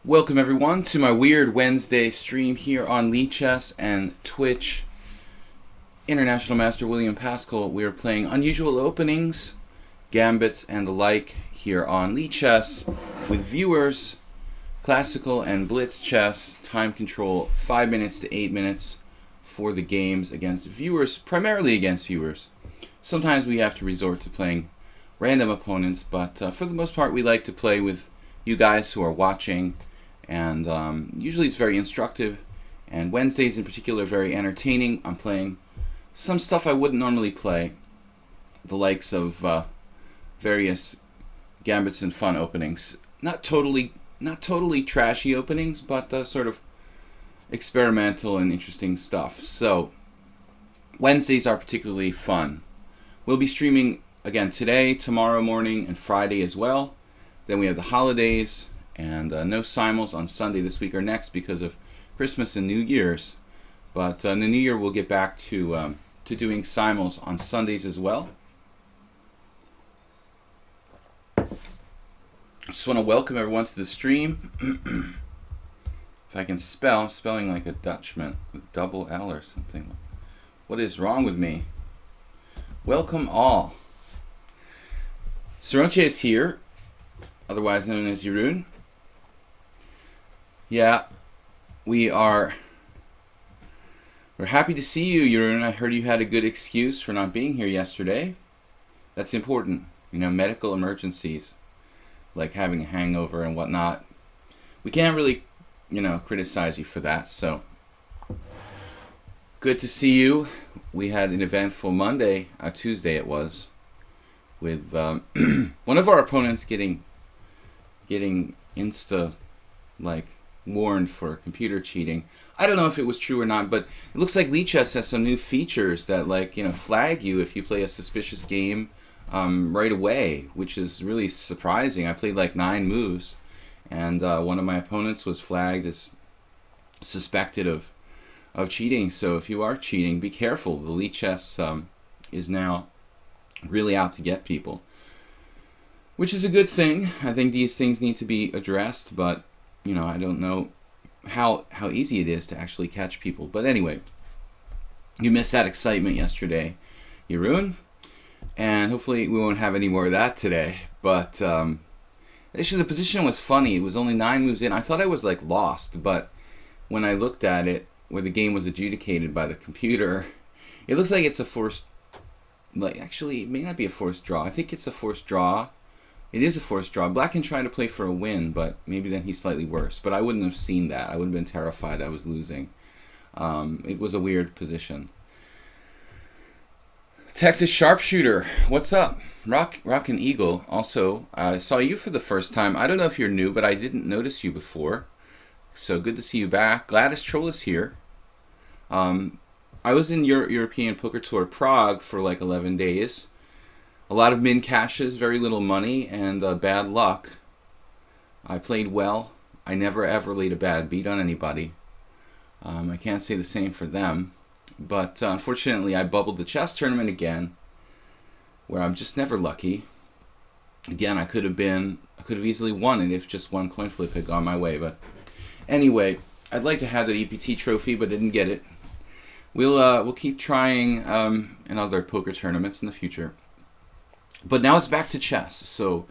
Welcome everyone to my weird Wednesday stream here on lichess and Twitch. International Master William Paschall. We are playing unusual openings, gambits, and the like here on lichess with viewers, classical and blitz chess, time control 5 minutes to 8 minutes for the games against viewers, primarily against viewers. Sometimes we have to resort to playing random opponents, but for the most part we like to play with you guys who are watching. And usually it's very instructive, and Wednesdays in particular are very entertaining. I'm playing some stuff I wouldn't normally play, the likes of various gambits and fun openings. Not totally trashy openings, but sort of experimental and interesting stuff. So Wednesdays are particularly fun. We'll be streaming again today, tomorrow morning, and Friday as well. Then we have the holidays. And no simuls on Sunday this week or next because of Christmas and New Year's. But in the New Year we'll get back to doing simuls on Sundays as well. Just want to welcome everyone to the stream. If I can spelling like a Dutchman with double L or something. What is wrong with me? Welcome all. Saronche is here, otherwise known as Jeroen. Yeah, we're happy to see you, Jeroen. I heard you had a good excuse for not being here yesterday. That's important. You know, medical emergencies, like having a hangover and whatnot. We can't really, criticize you for that, so. Good to see you. We had an eventful Monday, Tuesday it was, with one of our opponents getting warned for computer cheating. I don't know if it was true or not, but it looks like lichess has some new features that flag you if you play a suspicious game right away, which is really surprising. I played like 9 moves, and one of my opponents was flagged as suspected of cheating. So if you are cheating, be careful. The lichess is now really out to get people, which is a good thing. I think these things need to be addressed, but I don't know how easy it is to actually catch people. But anyway, you missed that excitement yesterday, Jeroen, and hopefully we won't have any more of that today. But actually the position was funny. It was only 9 moves in. I thought I was lost, but when I looked at it, where the game was adjudicated by the computer, it looks like it's a forced, actually it may not be a forced draw. I think it's a forced draw. It is a forced draw. Black can try to play for a win, but maybe then he's slightly worse. But I wouldn't have seen that. I would have been terrified I was losing. It was a weird position. Texas Sharpshooter, what's up? Rock and Eagle. Also, I saw you for the first time. I don't know if you're new, but I didn't notice you before. So good to see you back. Gladys Troll is here. I was in European Poker Tour Prague for 11 days. A lot of min caches, very little money, and bad luck. I played well. I never ever laid a bad beat on anybody. I can't say the same for them. But unfortunately, I bubbled the chess tournament again, where I'm just never lucky. Again, I could have easily won it if just one coin flip had gone my way. But anyway, I'd like to have that EPT trophy, but didn't get it. We'll keep trying in other poker tournaments in the future. But now it's back to chess. So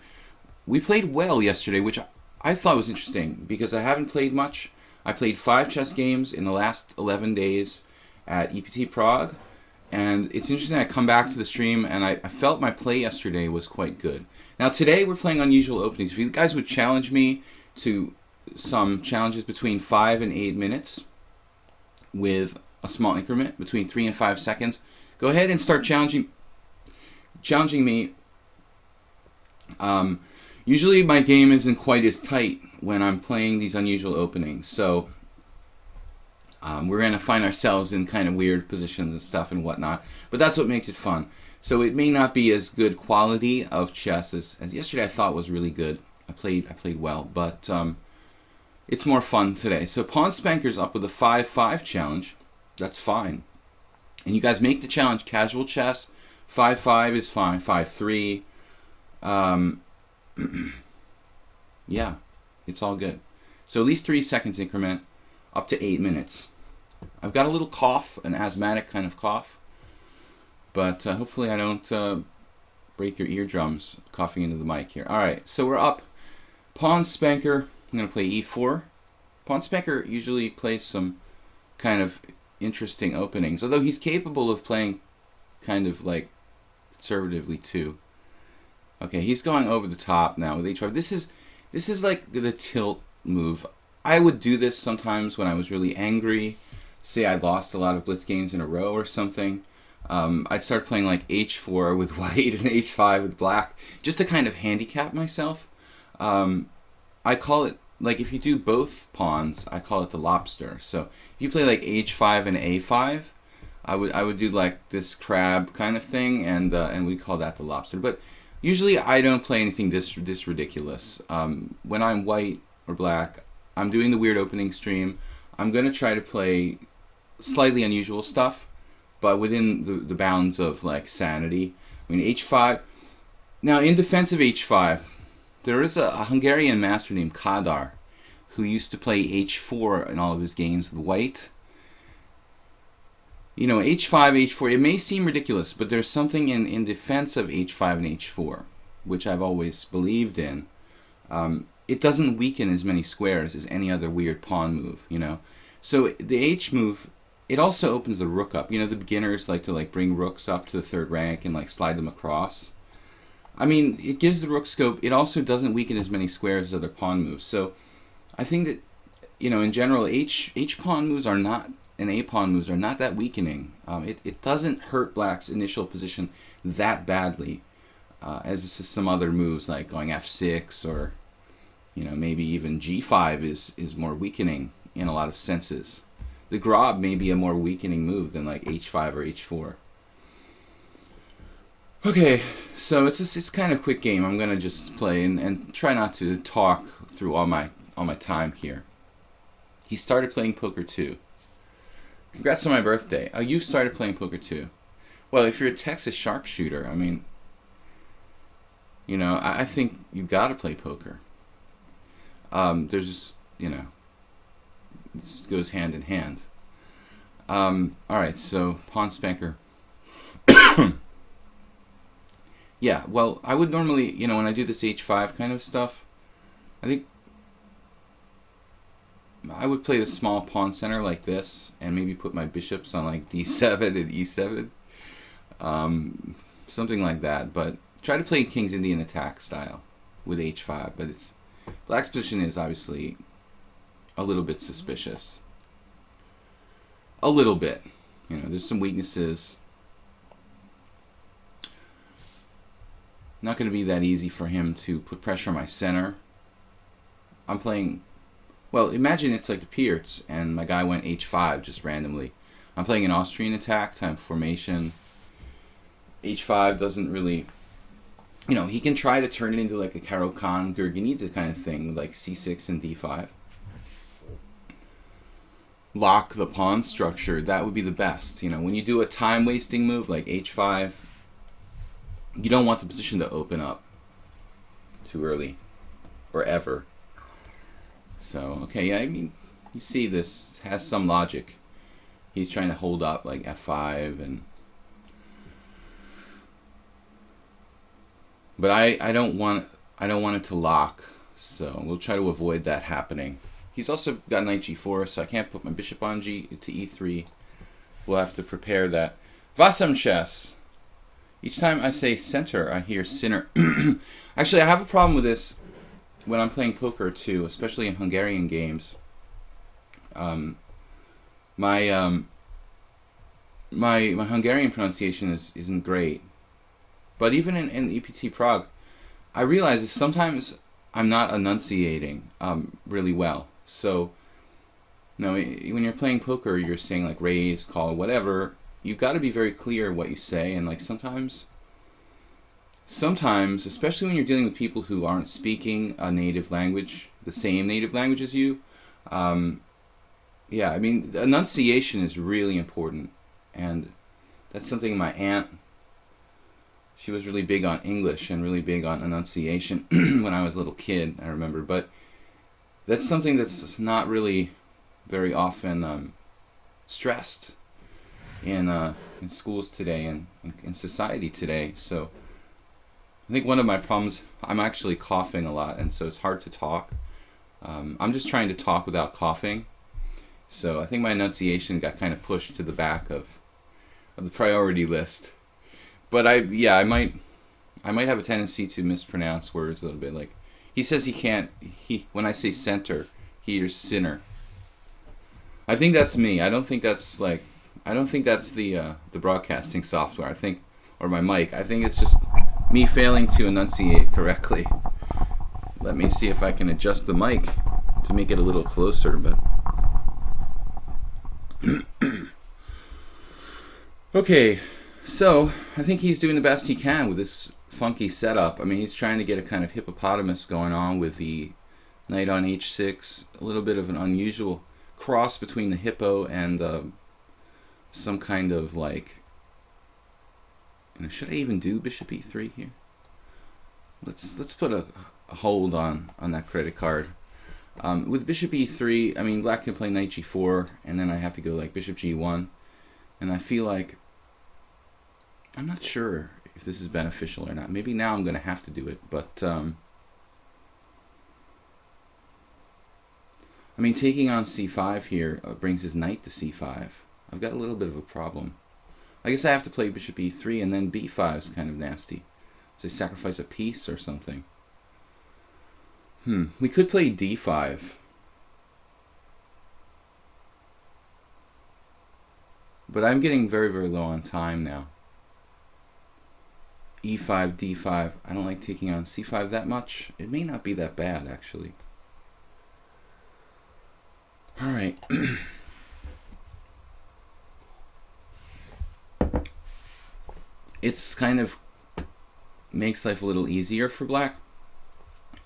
we played well yesterday, which I thought was interesting because I haven't played much. I played 5 chess games in the last 11 days at EPT Prague. And it's interesting, I come back to the stream and I felt my play yesterday was quite good. Now today we're playing unusual openings. If you guys would challenge me to some challenges between 5 and 8 minutes with a small increment between 3 and 5 seconds, go ahead and start challenging me. Usually my game isn't quite as tight when I'm playing these unusual openings, so we're going to find ourselves in kind of weird positions and stuff and whatnot, but that's what makes it fun. So it may not be as good quality of chess as yesterday. I thought was really good. I played well, but it's more fun today. So Pawn Spanker's up with a 5-5 challenge. That's fine. And you guys make the challenge casual chess. 5-5 is fine. 5-3. Yeah, it's all good. So at least 3 seconds increment, up to 8 minutes. I've got a little cough, an asthmatic kind of cough, but hopefully I don't break your eardrums coughing into the mic here. All right, so we're up. Pawn spanker. I'm going to play e4. Pawn spanker usually plays some kind of interesting openings, although he's capable of playing kind of like conservatively too. Okay, he's going over the top now with h5. This is like the tilt move. I would do this sometimes when I was really angry. Say I lost a lot of blitz games in a row or something. I'd start playing like h4 with white and h5 with black, just to kind of handicap myself. I call it, like if you do both pawns, I call it the lobster. So if you play like h5 and a5, I would do like this crab kind of thing, and we call that the lobster. But usually I don't play anything this ridiculous. When I'm white or black, I'm doing the weird opening stream. I'm going to try to play slightly unusual stuff, but within the bounds of like sanity. I mean, h5. Now, in defense of h5, there is a Hungarian master named Kadar who used to play h4 in all of his games with white. You know, h5, h4, it may seem ridiculous, but there's something in defense of h5 and h4, which I've always believed in. It doesn't weaken as many squares as any other weird pawn move, you know. So the h move, it also opens the rook up. You know, the beginners like to like bring rooks up to the third rank and like slide them across. I mean, it gives the rook scope. It also doesn't weaken as many squares as other pawn moves. So I think that, you know, in general, H pawn moves are not, and A pawn moves are not that weakening. It doesn't hurt black's initial position that badly as some other moves like going F6 or, you know, maybe even G5 is more weakening in a lot of senses. The Grob may be a more weakening move than like H5 or H4. Okay, so it's kind of a quick game. I'm gonna just play and try not to talk through all my time here. He started playing poker too. Congrats on my birthday. Oh, you started playing poker too. Well, if you're a Texas sharpshooter, I mean, you know, I think you've got to play poker. There's just, you know, it goes hand in hand. All right, so pawn spanker. Yeah, well, I would normally, you know, when I do this h5 kind of stuff, I think I would play the small pawn center like this and maybe put my bishops on like d7 and e7. Something like that, but try to play King's Indian attack style with h5, but it's black's position is obviously a little bit suspicious. A little bit. You know, there's some weaknesses. Not going to be that easy for him to put pressure on my center. I'm playing, well, imagine it's like the Pierts and my guy went h5 just randomly. I'm playing an Austrian attack, time formation. h5 doesn't really, you know, he can try to turn it into like a Caro-Kann, Gurgenidze kind of thing, like c6 and d5. Lock the pawn structure, that would be the best. You know, when you do a time-wasting move like h5, you don't want the position to open up too early or ever. So, okay, yeah, I mean, you see this has some logic. He's trying to hold up like f5 and... But I don't want it to lock, so we'll try to avoid that happening. He's also got knight g4, so I can't put my bishop on to e3. We'll have to prepare that. Vasam chess. Each time I say center, I hear sinner. Actually, I have a problem with this when I'm playing poker too, especially in Hungarian games. My Hungarian pronunciation isn't great, but even in EPT Prague, I realize that sometimes I'm not enunciating really well. So, you know, when you're playing poker, you're saying like raise, call, whatever. You've got to be very clear what you say, and like sometimes, especially when you're dealing with people who aren't speaking a native language, the same native language as you, yeah, I mean, enunciation is really important, and that's something my aunt, she was really big on English and really big on enunciation when I was a little kid, I remember, but That's something that's not really very often stressed in schools today and in society today. So I think one of my problems, I'm actually coughing a lot, and so it's hard to talk. I'm just trying to talk without coughing. So I think my enunciation got kind of pushed to the back of the priority list. But I might have a tendency to mispronounce words a little bit. Like he says he can't. When I say center, he hears sinner. I think that's me. I don't think that's the broadcasting software. I think, or my mic. I think it's just me failing to enunciate correctly. Let me see if I can adjust the mic to make it a little closer. But okay, so I think he's doing the best he can with this funky setup. I mean, he's trying to get a kind of hippopotamus going on with the knight on h6. A little bit of an unusual cross between the hippo and some kind of like. Should I even do bishop e3 here? Let's put a hold on that credit card. With bishop e3, I mean, black can play knight g4, and then I have to go like bishop g1, and I feel like I'm not sure if this is beneficial or not. Maybe now I'm going to have to do it, but I mean, taking on c5 here brings his knight to c5. I've got a little bit of a problem. I guess I have to play bishop e3, and then b5 is kind of nasty. So I sacrifice a piece or something. We could play d5. But I'm getting very, very low on time now. e5, d5. I don't like taking on c5 that much. It may not be that bad, actually. All right. It's kind of makes life a little easier for black,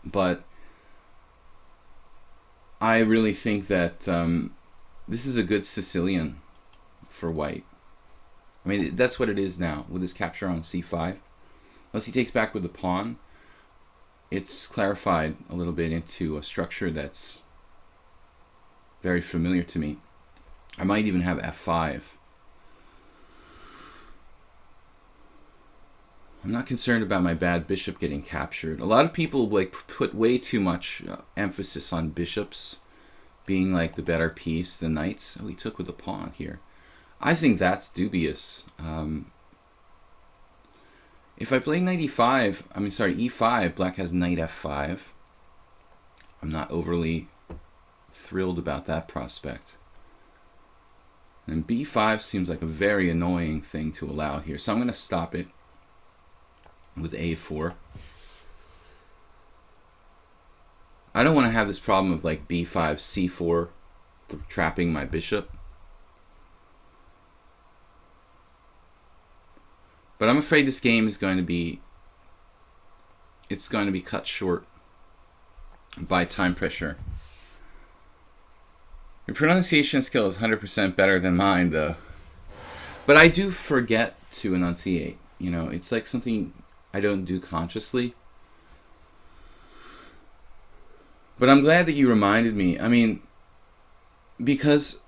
but I really think that this is a good Sicilian for white. I mean, that's what it is now with his capture on c5. Unless he takes back with the pawn, it's clarified a little bit into a structure that's very familiar to me. I might even have f5. I'm not concerned about my bad bishop getting captured. A lot of people like put way too much emphasis on bishops being like the better piece than knights. Oh, he took with the pawn here. I think that's dubious. If I play knight e5, black has knight f5. I'm not overly thrilled about that prospect. And b5 seems like a very annoying thing to allow here, so I'm going to stop it with a4. I don't want to have this problem of like b5, c4 trapping my bishop. But I'm afraid this game is going to be cut short by time pressure. Your pronunciation skill is 100% better than mine, though. But I do forget to enunciate. You know, it's like something I don't do consciously. But I'm glad that you reminded me. I mean, because,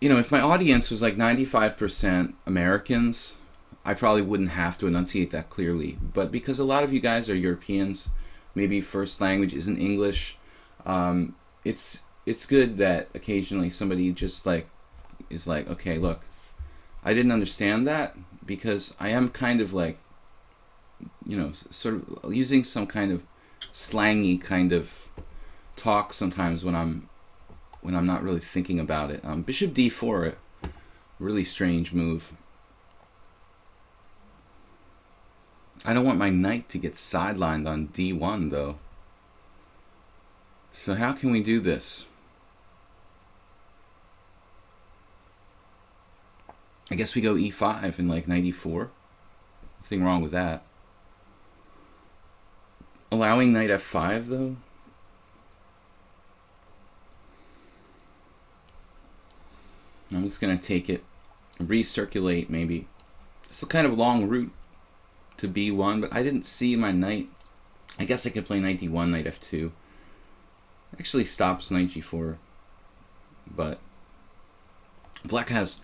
you know, if my audience was like 95% Americans, I probably wouldn't have to enunciate that clearly. But because a lot of you guys are Europeans, maybe first language isn't English, it's good that occasionally somebody just like is like, okay, look, I didn't understand that, because I am kind of like, you know, sort of using some kind of slangy kind of talk sometimes when I'm not really thinking about it. Bishop d4, a really strange move. I don't want my knight to get sidelined on d1 though. So how can we do this? I guess we go e5 and like knight e4. Nothing wrong with that. Allowing knight f5 though? I'm just going to take it, recirculate maybe. It's a kind of long route to b1, but I didn't see my knight. I guess I could play knight d1, knight f2. Actually stops knight g4, but black has,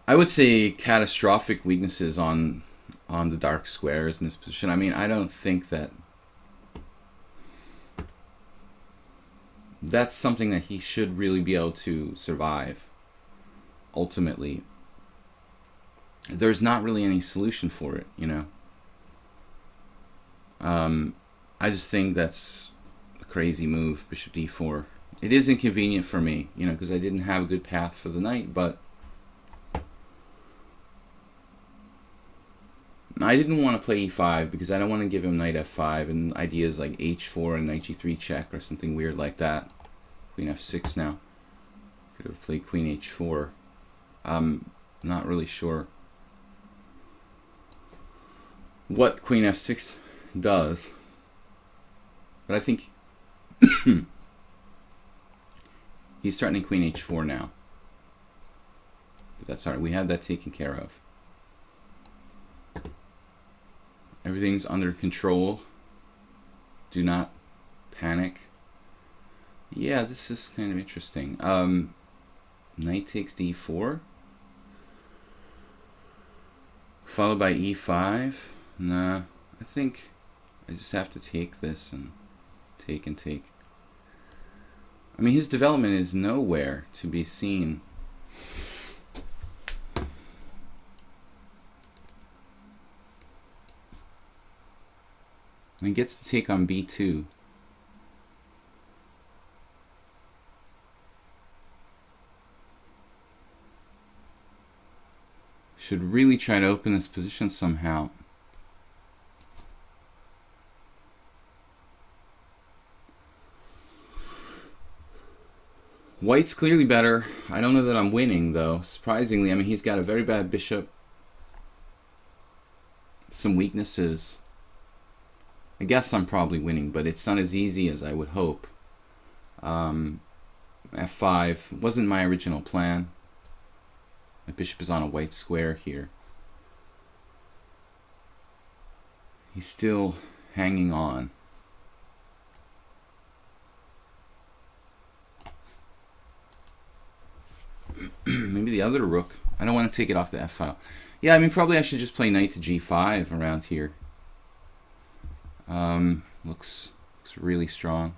I would say, catastrophic weaknesses on the dark squares in this position. I mean, I don't think that that's something that he should really be able to survive. Ultimately, there's not really any solution for it, you know. I just think that's a crazy move, bishop d4. It is inconvenient for me, you know, because I didn't have a good path for the knight, but I didn't want to play e5 because I don't want to give him knight f5 and ideas like h4 and knight g3 check or something weird like that. Queen f6 now. Could have played queen h4. I'm not really sure what queen f6 does, but I think he's threatening queen h4 now. But that's alright, we have that taken care of. Everything's under control. Do not panic. Yeah, this is kind of interesting. Knight takes d4. Followed by e5. Nah, I think I just have to take this and take and take. I mean, his development is nowhere to be seen. And he gets to take on b2. Should really try to open this position somehow. White's clearly better. I don't know that I'm winning, though. Surprisingly, I mean, he's got a very bad bishop. Some weaknesses. I guess I'm probably winning, but it's not as easy as I would hope. F5 wasn't my original plan. My bishop is on a white square here. He's still hanging on. Maybe the other rook. I don't want to take it off the f file. Yeah, I mean, probably I should just play knight to g5 around here. Looks really strong.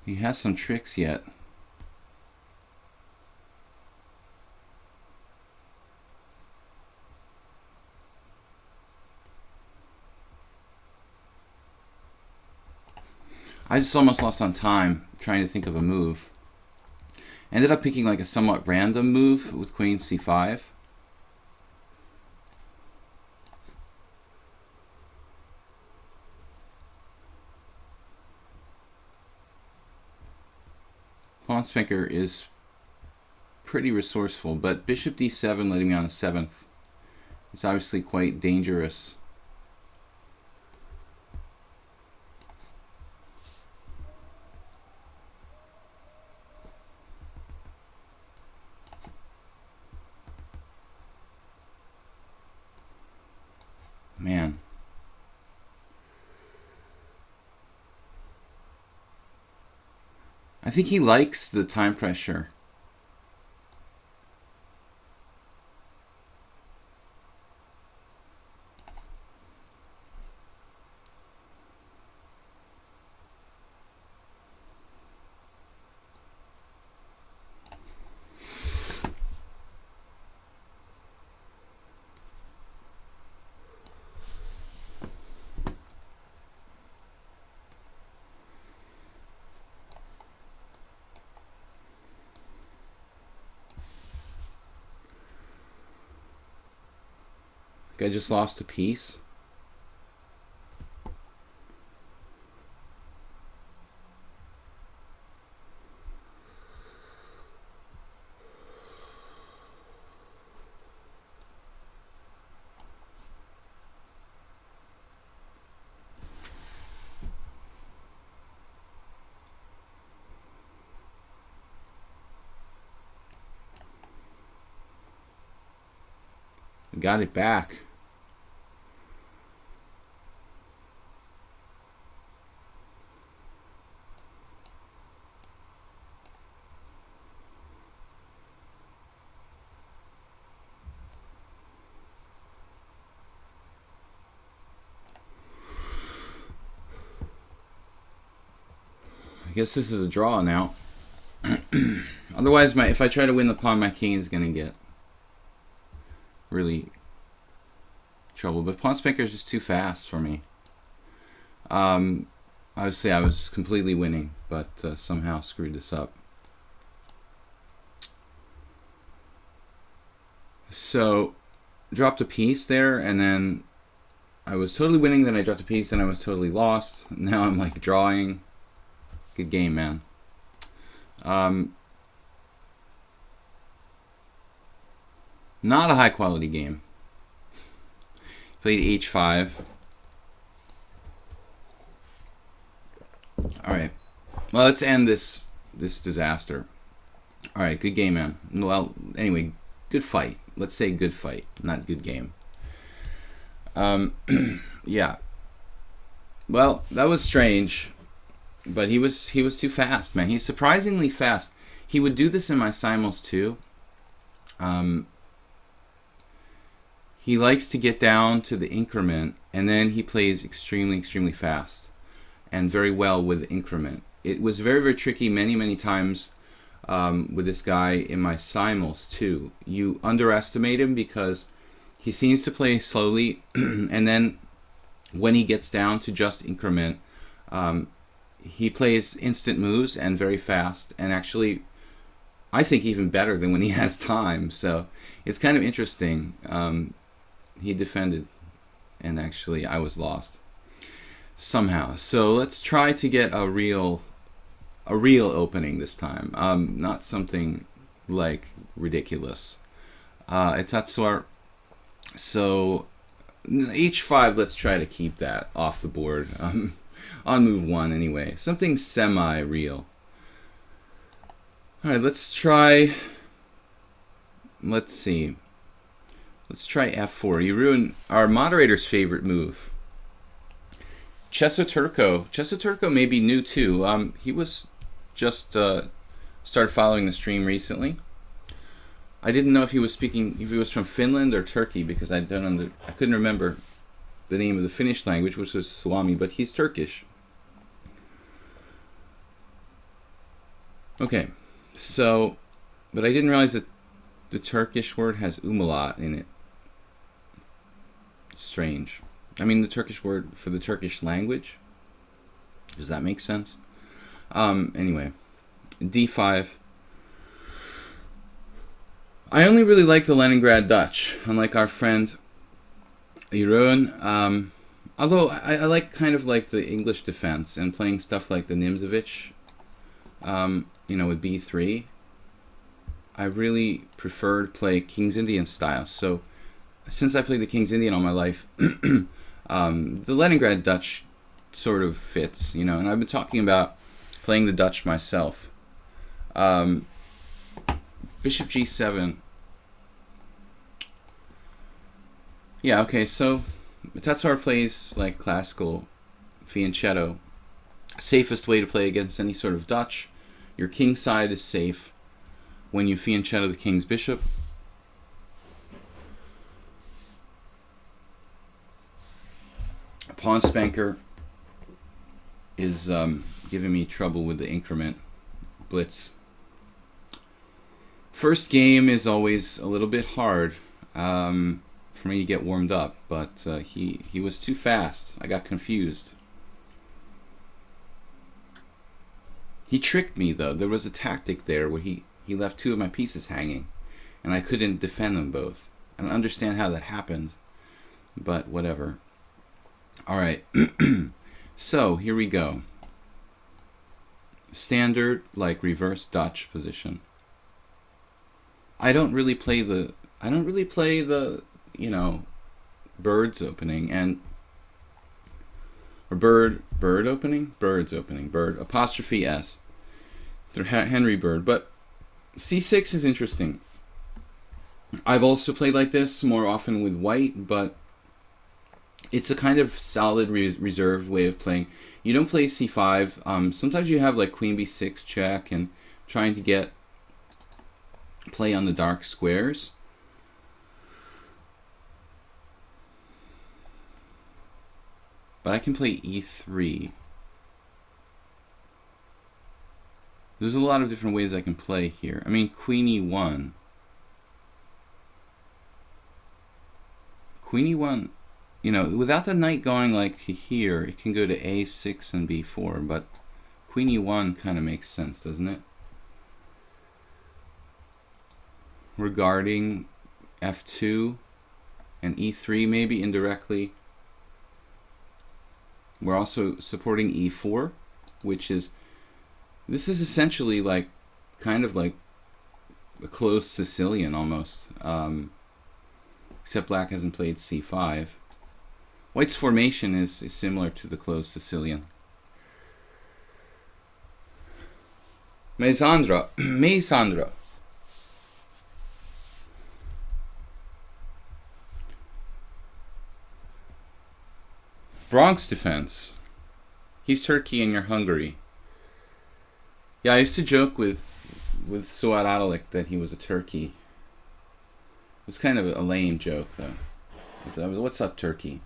He has some tricks yet. I just almost lost on time trying to think of a move. Ended up picking like a somewhat random move with queen c5. Pawn spanker is pretty resourceful, but bishop d7 letting me on the 7th. It's obviously quite dangerous. Man. I think he likes the time pressure. I just lost a piece. Got it back. guess this is a draw now. Otherwise, if I try to win the pawn, my king is gonna get really trouble. But pawn spanker is just too fast for me. Obviously, I was completely winning, but somehow screwed this up. So, dropped a piece there, and then I was totally winning. Then I dropped a piece, and I was totally lost. Now I'm like drawing. Good game, man. Not a high quality game. Played h5. All right. Well, let's end this disaster. All right, good game, man. Well, anyway, good fight. Let's say good fight, not good game. Yeah. Well, that was strange, but he was too fast, man. He's surprisingly fast. He would do this in my simuls too. He likes to get down to the increment, and then he plays extremely, extremely fast, and very well with increment. It was very, very tricky many times with this guy in my simuls too. You underestimate him because he seems to play slowly, and then when he gets down to just increment, he plays instant moves and very fast, and actually I think even better than when he has time. So it's kind of interesting. He defended, and actually I was lost somehow. So let's try to get a real opening this time. Not something like ridiculous. Etatsor. So h5, let's try to keep that off the board. On move 1 anyway. Something semi-real. Alright, let's try... Let's see. Let's try f4. You ruined our moderator's favorite move. Cesso Turco may be new too. He was just started following the stream recently. I didn't know if he was speaking, if he was from Finland or Turkey, because I couldn't remember the name of the Finnish language, which was Suomi, but he's Turkish. Okay, so, but I didn't realize that the Turkish word has umlaut in it. It's strange. I mean, the Turkish word for the Turkish language. Does that make sense? Anyway, d5. I only really like the Leningrad Dutch, unlike our friend Jeroen. Although I like kind of like the English defense and playing stuff like the Nimzovich, you know, with b3. I really prefer to play King's Indian style. So since I played the King's Indian all my life, the Leningrad Dutch sort of fits, you know, and I've been talking about playing the Dutch myself. Bishop g7. Yeah, okay, so Tatsar plays like classical fianchetto. Safest way to play against any sort of Dutch. Your king side is safe when you fianchetto the king's bishop. Pawn spanker is giving me trouble with the increment. Blitz. First game is always a little bit hard for me to get warmed up, but he was too fast. I got confused. He tricked me though. There was a tactic there where he left two of my pieces hanging, and I couldn't defend them both. I don't understand how that happened, but whatever. All right, so here we go. Standard, like reverse Dutch position. I don't really play the you know, birds opening or bird opening, birds opening, bird apostrophe s. They're Henry Bird, but c6 is interesting. I've also played like this more often with white, but it's a kind of solid reserved way of playing. You don't play c5. Sometimes you have like queen b6 check and trying to get play on the dark squares. But I can play e3. There's a lot of different ways I can play here. I mean, queen e1. Queen e1, you know, without the knight going like here, it can go to a6 and b4, but queen e1 kind of makes sense, doesn't it? Regarding f2 and e3 maybe indirectly. We're also supporting e4, which is, this is essentially like, kind of like a closed Sicilian almost. Except black hasn't played c5. White's formation is similar to the closed Sicilian. Meisandra. Meisandra. Bronx defense. He's Turkey and you're Hungary. Yeah, I used to joke with Suat Adalik that he was a Turkey. It was kind of a lame joke, though. What's up, Turkey?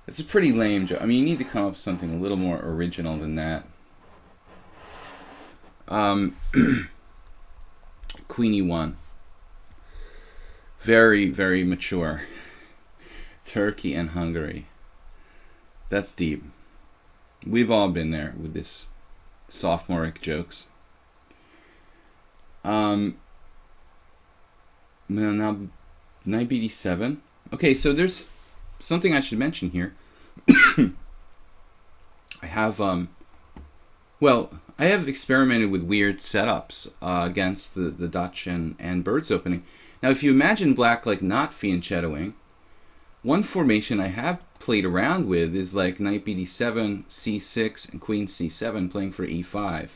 It's a pretty lame joke. I mean, you need to come up with something a little more original than that. Queen e1. Very, very mature. Turkey and Hungary. That's deep. We've all been there with this sophomoric jokes. Now, knight bd7. Okay, so there's something I should mention here. I have, well, I have experimented with weird setups against the Dutch and Birds opening. Now, if you imagine black like not fianchettoing, one formation I have played around with is like knight bd7, c6, and queen c7 playing for e5.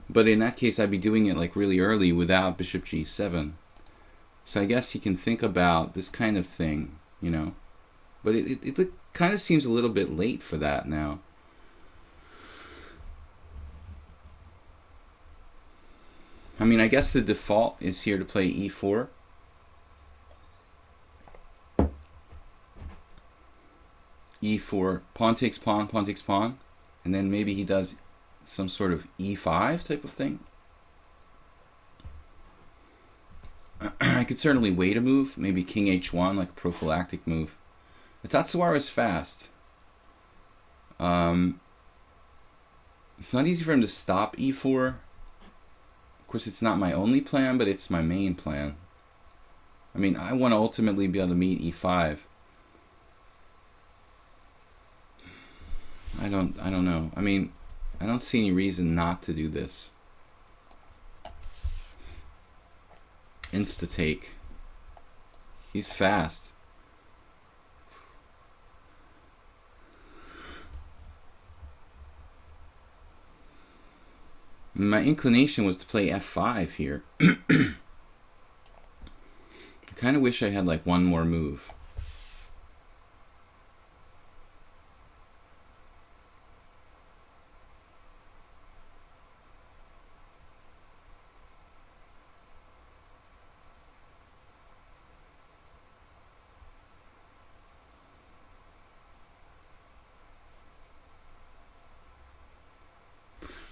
But in that case, I'd be doing it like really early without bishop g7. So I guess you can think about this kind of thing, you know. But it kind of seems a little bit late for that now. I mean, I guess the default is here to play e4. E4, pawn takes pawn, pawn takes pawn. And then maybe he does some sort of e5 type of thing. I could certainly wait a move, maybe king h1, like a prophylactic move. But Tatsuwara is fast. It's not easy for him to stop e4. Of course, it's not my only plan, but it's my main plan. I mean, I want to ultimately be able to meet e5. I don't know. I mean, I don't see any reason not to do this. Insta-take. He's fast. My inclination was to play f5 here. I kind of wish I had like one more move.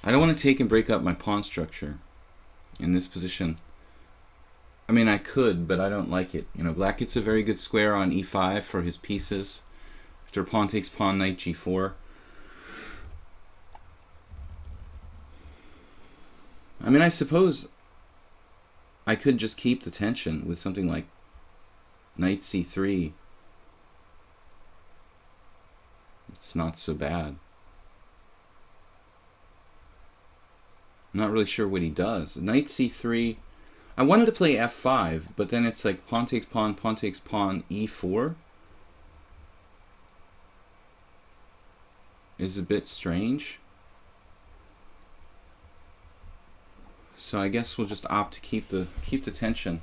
I don't want to take and break up my pawn structure in this position. I mean, I could, but I don't like it. You know, black gets a very good square on e5 for his pieces. After pawn takes pawn, knight g4. I mean, I suppose I could just keep the tension with something like knight c3. It's not so bad. I'm not really sure what he does. Knight c3. I wanted to play f5, but then it's like pawn takes pawn, e4. Is a bit strange. So I guess we'll just opt to keep the tension.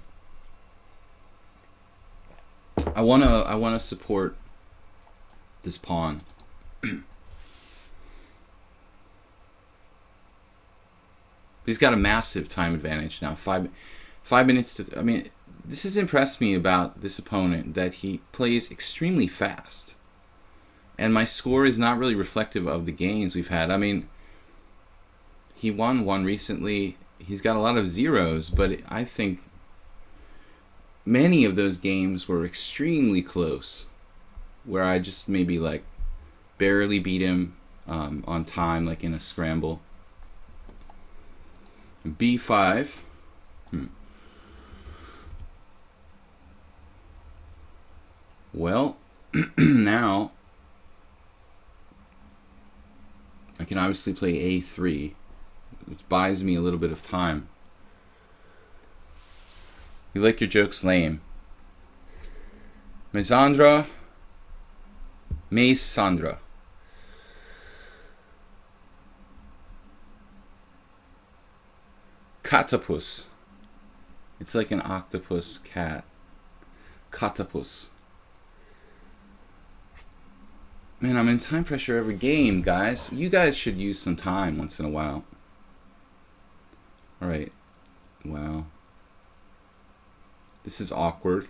I wanna support this pawn. He's got a massive time advantage now. Five minutes to. I mean, this has impressed me about this opponent, that he plays extremely fast, and my score is not really reflective of the gains we've had. I mean, He won one recently. He's got a lot of zeros, but I think many of those games were extremely close, where I just maybe like barely beat him on time, like in a scramble. B5. Well, now I can obviously play A3, which buys me a little bit of time. You like your jokes lame. Mesandra. Catapus. It's like an octopus cat. Catapus. Man, I'm in time pressure every game, guys. You guys should use some time once in a while. Alright. Wow. This is awkward.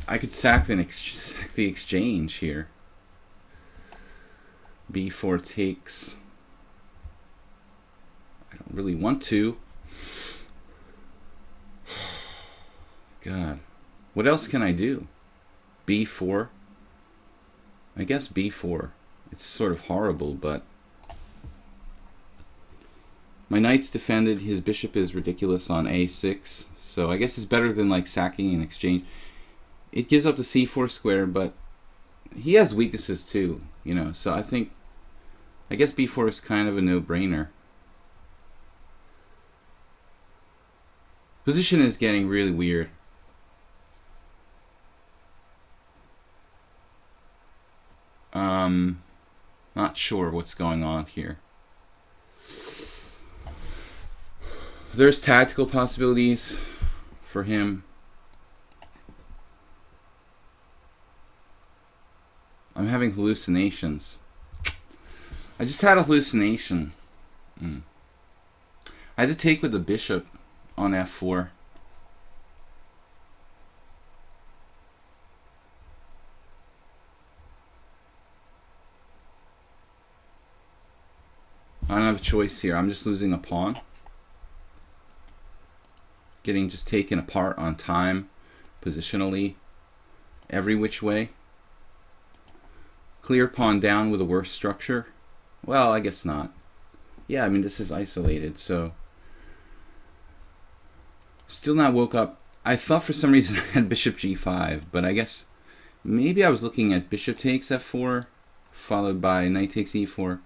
I could sack the exchange here. B4 takes. I don't really want to. God. What else can I do? B4? I guess B4. It's sort of horrible, but my knight's defended. His bishop is ridiculous on A6, so I guess it's better than like sacking an exchange. It gives up the C4 square, but he has weaknesses too, you know, so I guess B4 is kind of a no-brainer. Position is getting really weird. Not sure what's going on here. There's tactical possibilities for him. I'm having hallucinations. I just had a hallucination. I had to take with the bishop on F4. I don't have a choice here. I'm just losing a pawn. Getting just taken apart on time, positionally, every which way. Clear pawn down with a worse structure. Well, I guess not. Yeah, I mean, this is isolated, so. Still not woke up. I thought for some reason I had bishop g5, but I guess maybe I was looking at bishop takes f4, followed by knight takes e4.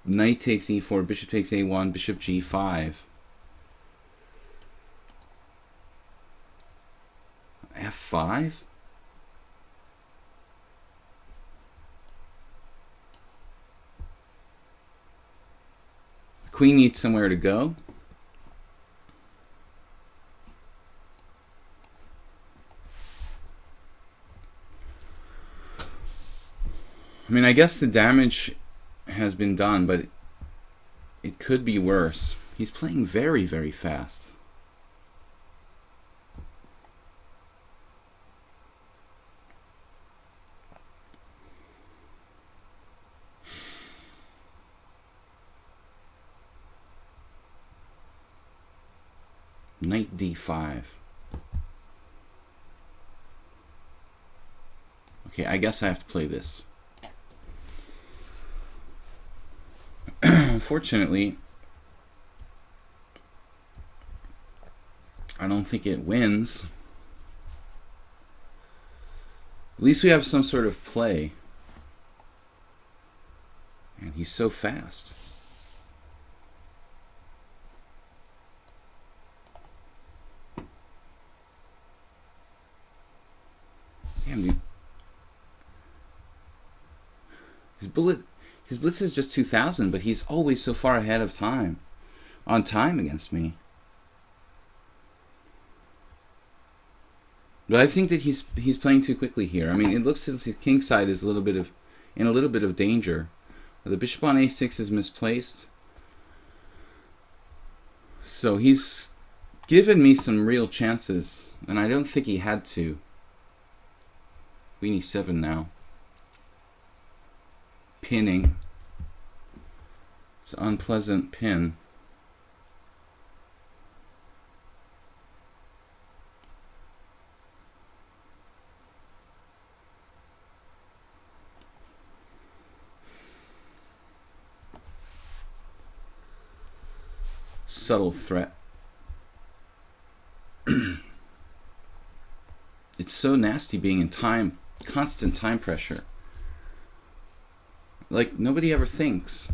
Knight takes e4, bishop takes a1, bishop g5. f5? Queen needs somewhere to go. I mean, I guess the damage has been done, but it could be worse. He's playing very, very fast. Knight d5. Okay, I guess I have to play this. Unfortunately, I don't think it wins. At least we have some sort of play. And he's so fast. Damn, dude. His blitz is just 2,000, but he's always so far ahead of time. On time against me. But I think that he's playing too quickly here. I mean, it looks as his king side is in a little bit of danger. The bishop on a6 is misplaced. So he's given me some real chances, and I don't think he had to. Queen e7 now. Pinning. It's an unpleasant pin. Subtle threat. It's so nasty being in constant time pressure. Like, nobody ever thinks.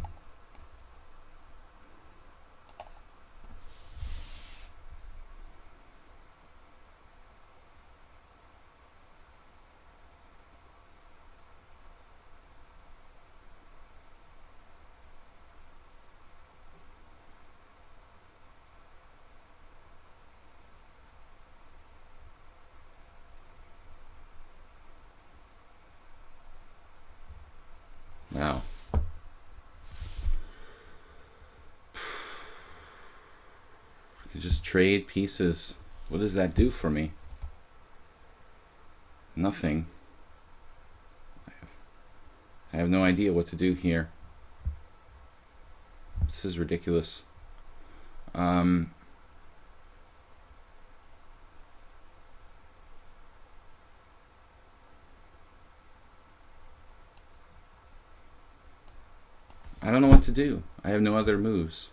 Wow. I could just trade pieces. What does that do for me? Nothing. I have no idea what to do here. This is ridiculous. I don't know what to do. I have no other moves.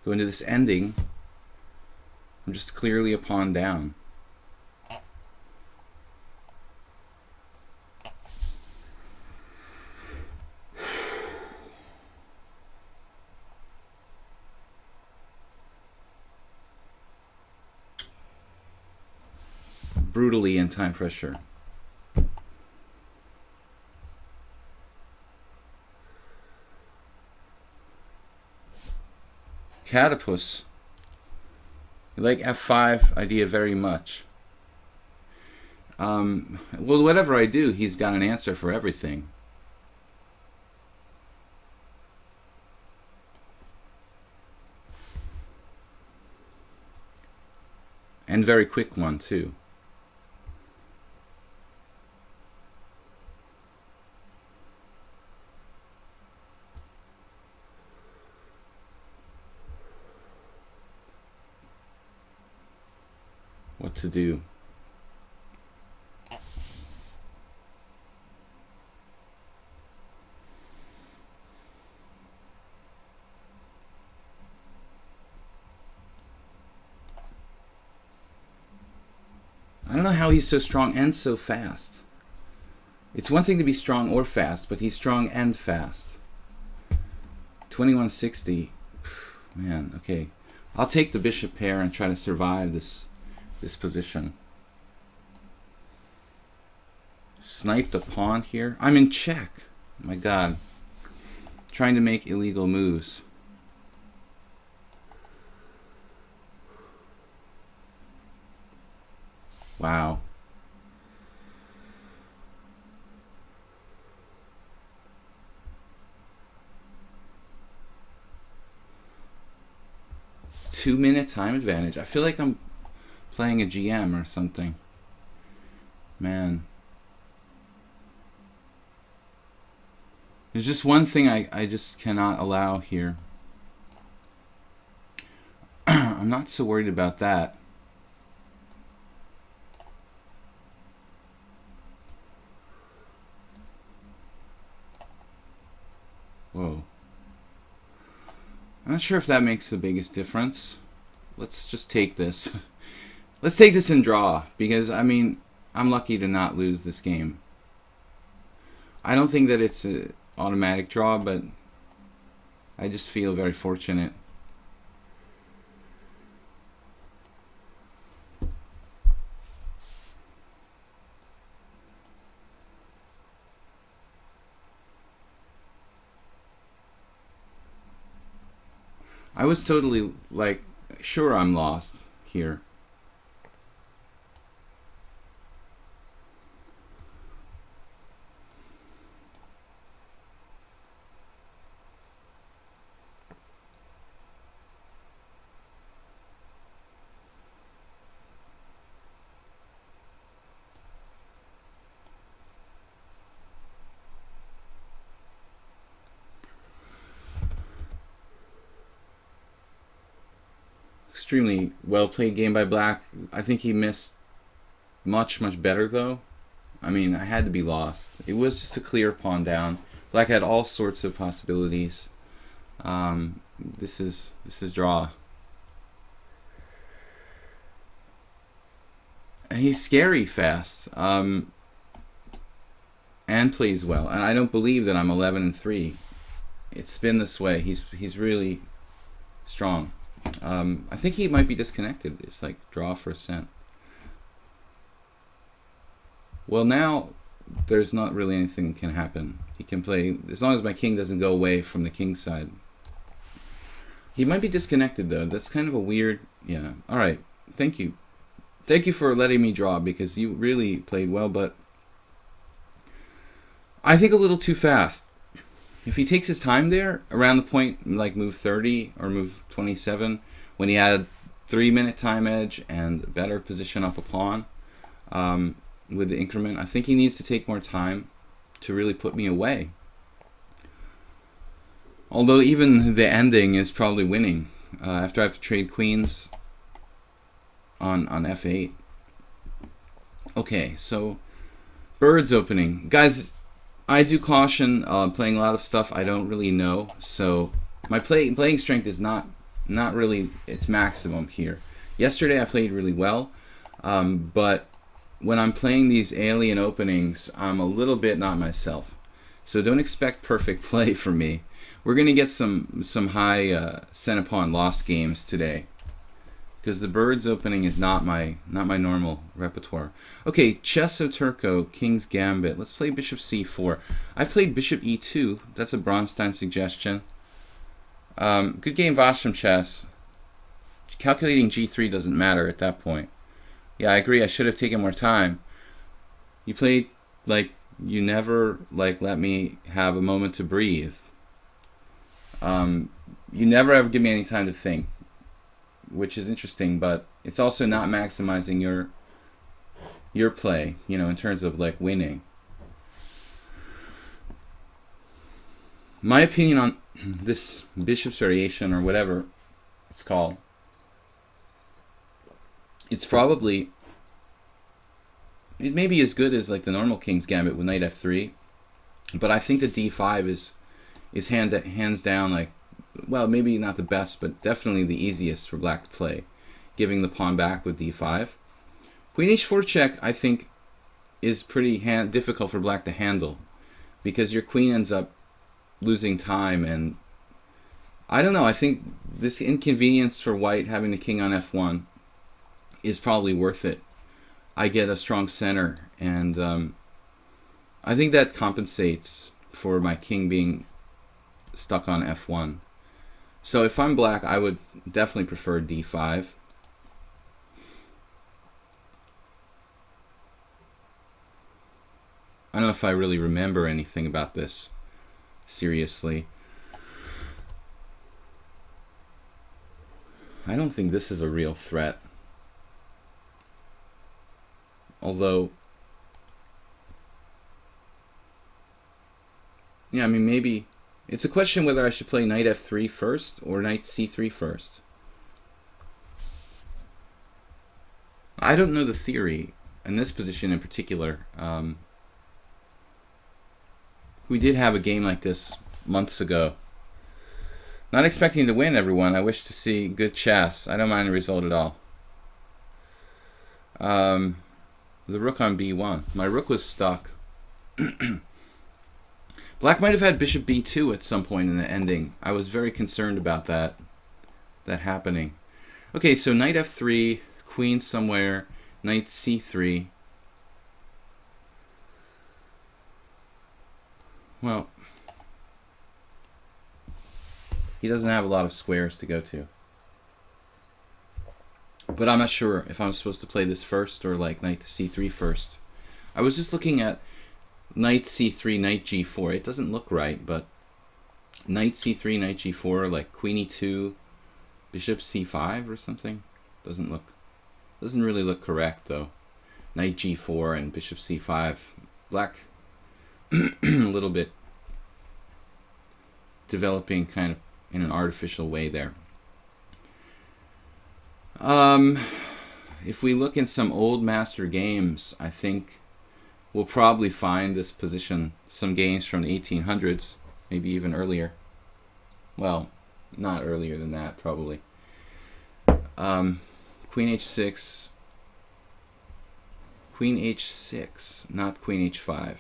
Go into this ending. I'm just clearly a pawn down. Brutally in time pressure. Catapus. You like f5 idea very much. Well, whatever I do, he's got an answer for everything. And very quick one, too. What to do? I don't know how he's so strong and so fast. It's one thing to be strong or fast, but he's strong and fast. 2160. Man, okay. I'll take the bishop pair and try to survive this position. Sniped a pawn here. I'm in check. My God. Trying to make illegal moves. Wow. Two-minute time advantage. I feel like I'm playing a GM or something. Man. There's just one thing I just cannot allow here. I'm not so worried about that. Whoa. I'm not sure if that makes the biggest difference. Let's just take this. Let's take this and draw, because, I mean, I'm lucky to not lose this game. I don't think that it's an automatic draw, but I just feel very fortunate. I was totally, like, sure I'm lost here. extremely well played game by Black. I think he missed much better though. I mean, I had to be lost. It was just a clear pawn down. Black had all sorts of possibilities. This is draw. And he's scary fast. And plays well. And I don't believe that I'm 11-3. It's been this way. He's really strong. I think he might be disconnected. It's like draw for a cent. Well, now there's not really anything that can happen. He can play, as long as my king doesn't go away from the king side. He might be disconnected though. That's kind of a weird, yeah. All right, thank you. Thank you for letting me draw, because you really played well, but I think a little too fast. If he takes his time there, around the point, like move 30 or move 27, when he had 3-minute time edge and better position up a pawn, with the increment, I think he needs to take more time to really put me away. Although even the ending is probably winning after I have to trade queens on f8. Okay, so birds opening. Guys, I do caution playing a lot of stuff I don't really know, so my playing strength is not really its maximum here. Yesterday I played really well, but when I'm playing these alien openings, I'm a little bit not myself. So don't expect perfect play from me. We're gonna get some high center pawn lost games today, because the birds opening is not my normal repertoire. Okay, Cesso Turco, King's Gambit. Let's play Bishop C4. I've played Bishop E2. That's a Bronstein suggestion. Good game, Vashram chess. Calculating G3 doesn't matter at that point. Yeah, I agree. I should have taken more time. You played like you never let me have a moment to breathe. You never ever give me any time to think, which is interesting, but it's also not maximizing your play, you know, in terms of like winning. My opinion on this bishop's variation, or whatever it's called, it's probably, it may be as good as like the normal King's Gambit with knight f3, but I think the d5 is hands down, like, well, maybe not the best, but definitely the easiest for Black to play, giving the pawn back with d5. Queen h4 check, I think, is pretty difficult for Black to handle, because your queen ends up losing time, and I don't know, I think this inconvenience for White having the king on f1 is probably worth it. I get a strong center, and I think that compensates for my king being stuck on f1. So if I'm Black, I would definitely prefer d5. I don't know if I really remember anything about this seriously. I don't think this is a real threat. Although, yeah, I mean, maybe it's a question whether I should play knight f3 first or knight c3 first. I don't know the theory in this position in particular. We did have a game like this months ago. Not expecting to win, everyone. I wish to see good chess. I don't mind the result at all. The rook on b1. My rook was stuck. Black might have had bishop b2 at some point in the ending. I was very concerned about that happening. Okay, so knight f3, queen somewhere, knight c3. Well, he doesn't have a lot of squares to go to. But I'm not sure if I'm supposed to play this first or like knight to c3 first. I was just looking at knight c3, knight g4. It doesn't look right, but knight c3, knight g4, like queen e2, bishop c5 or something. Doesn't really look correct though. Knight g4 and bishop c5. Black a little bit developing kind of in an artificial way there. If we look in some old master games, I think we'll probably find this position, some games from the 1800s, maybe even earlier. Well, not earlier than that, probably. Queen h6. Queen h6, not queen h5.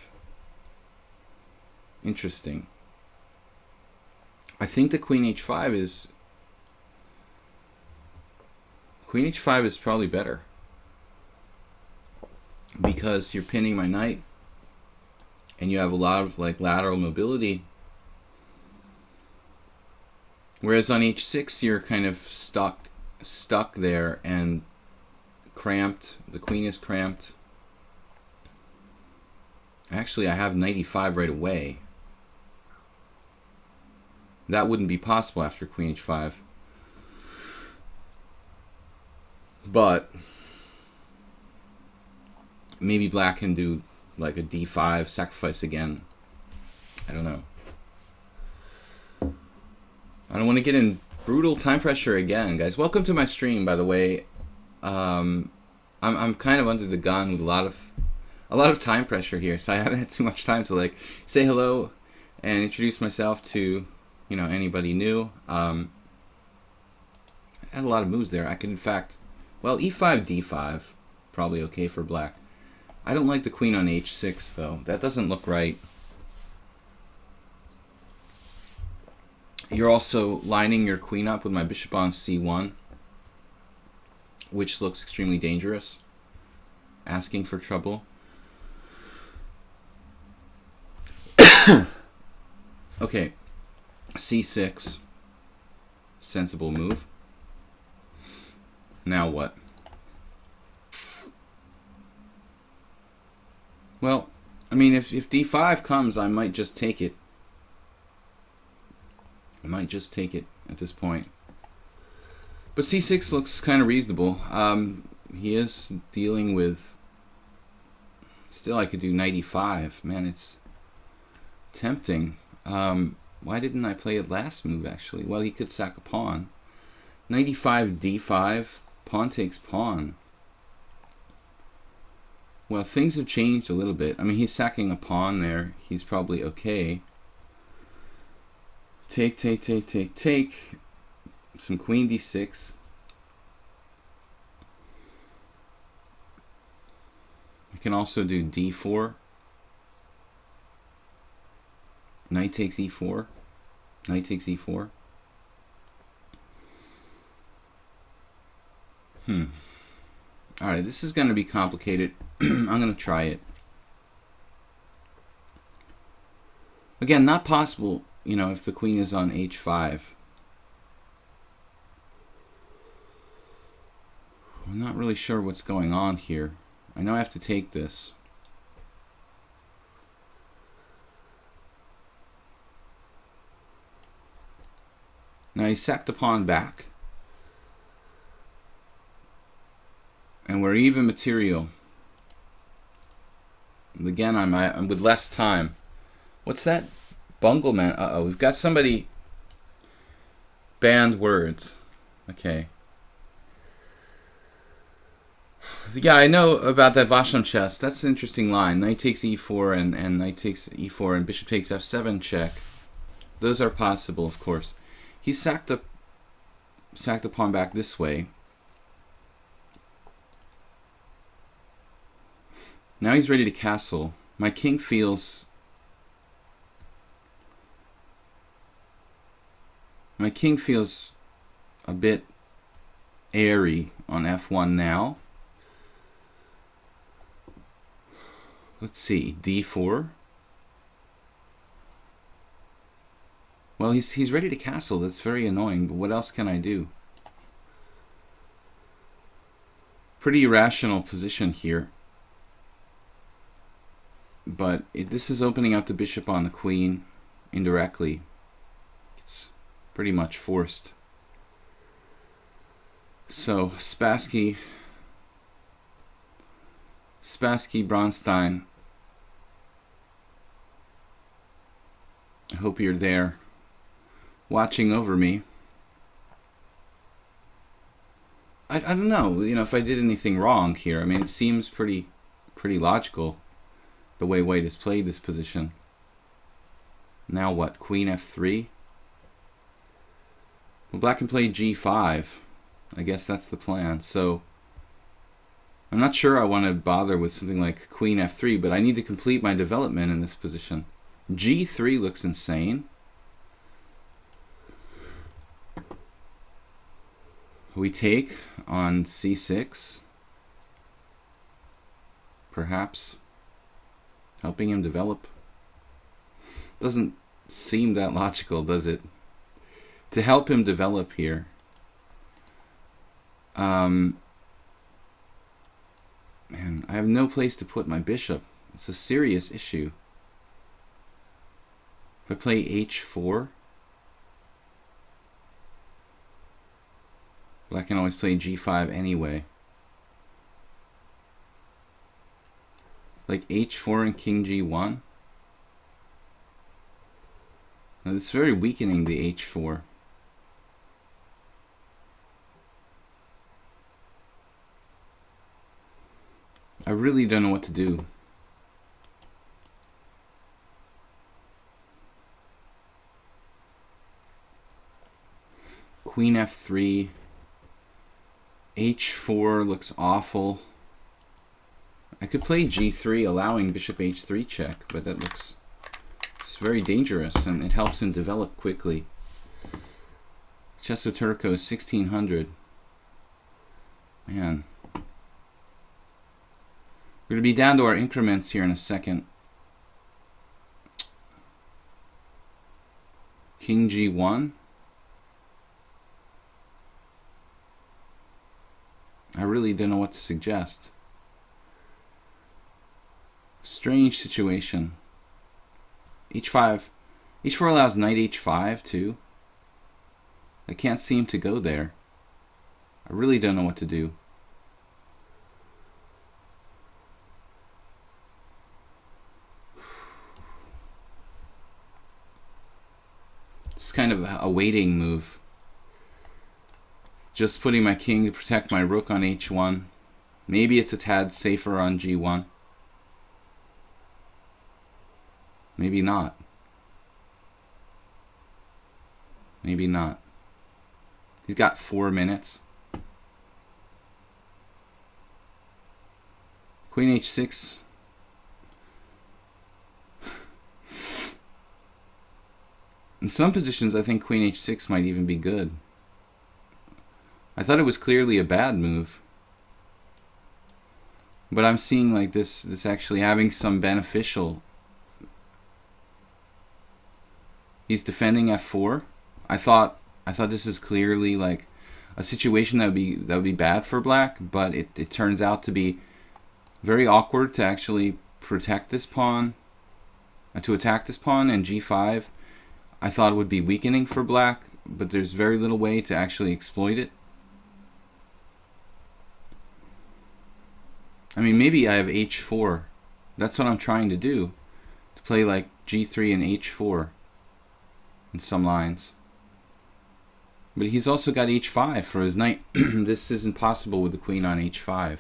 Interesting. I think the queen h5 is... Queen h5 is probably better, because you're pinning my knight and you have a lot of like lateral mobility, whereas on h6 you're kind of stuck there and cramped. The queen is cramped. Actually, I have knight e5 right away. That wouldn't be possible after queen h5. But maybe black can do like a d5, sacrifice again. I don't know. I don't want to get in brutal time pressure again, guys. Welcome to my stream, by the way. I'm kind of under the gun with a lot of time pressure here, so I haven't had too much time to like say hello and introduce myself to, you know, anybody new. I had a lot of moves there. I could, in fact, well, e5, d5, probably okay for black. I don't like the queen on h6 though. That doesn't look right. You're also lining your queen up with my bishop on c1, which looks extremely dangerous. Asking for trouble. Okay, c6, sensible move. Now what? Well, I mean, if d5 comes, I might just take it. I might just take it at this point. But c6 looks kind of reasonable. He is dealing with... Still, I could do knight e5. Man, it's tempting. Why didn't I play it last move, actually? Well, he could sack a pawn. Knight e5, d5. Pawn takes pawn. Well, things have changed a little bit. I mean, he's sacking a pawn there. He's probably okay. Take, take, take, take, take. Some queen d6. I can also do d4. Knight takes e4. Knight takes e4. Alright, this is going to be complicated. I'm going to try it. Again, not possible, you know, if the queen is on h5. I'm not really sure what's going on here. I know I have to take this. Now he sacked the pawn back. And we're even material. And again, I'm with less time. What's that? Bungleman. Uh-oh, we've got somebody banned words. Okay. Yeah, I know about that Vashon chess. That's an interesting line. Knight takes e4 and knight takes e4 and bishop takes f7 check. Those are possible, of course. He sacked the pawn back this way. Now he's ready to castle. My king feels... My king feels a bit airy on f1 now. Let's see, d4. Well, he's ready to castle. That's very annoying, but what else can I do? Pretty irrational position here. But this is opening up the bishop on the queen indirectly. It's pretty much forced. So Spassky, Bronstein, I hope you're there watching over me. I don't know, you know, if I did anything wrong here. I mean, it seems pretty logical the way white has played this position. Now what? Queen f3? Well, black can play g5. I guess that's the plan. So I'm not sure I want to bother with something like queen f3, but I need to complete my development in this position. g3 looks insane. We take on c6, perhaps helping him develop. Doesn't seem that logical, does it? To help him develop here. Man, I have no place to put my bishop. It's a serious issue. If I play h4, black can always play g5 anyway. Like h4 and king g1. Now, it's very weakening, the h4. I really don't know what to do. Queen f3. h4 looks awful. I could play g3, allowing bishop h3 check, but that looks... it's very dangerous, and it helps him develop quickly. Cesso Turco is 1600. Man. We're going to be down to our increments here in a second. King g1. I really don't know what to suggest. Strange situation. h5. h4 allows knight h5 too. I can't seem to go there. I really don't know what to do. It's kind of a waiting move. Just putting my king to protect my rook on h1. Maybe it's a tad safer on g1. Maybe not. Maybe not. He's got 4 minutes. Queen h6. In some positions, I think queen h6 might even be good. I thought it was clearly a bad move. But I'm seeing like this actually having some beneficial. He's defending f4. I thought this is clearly like a situation that would be bad for black, but it turns out to be very awkward to actually protect this pawn, to attack this pawn, and g5 I thought would be weakening for black, but there's very little way to actually exploit it. I mean, maybe I have h4. That's what I'm trying to do, to play like g3 and h4 in some lines. But he's also got h5 for his knight. This isn't possible with the queen on h5.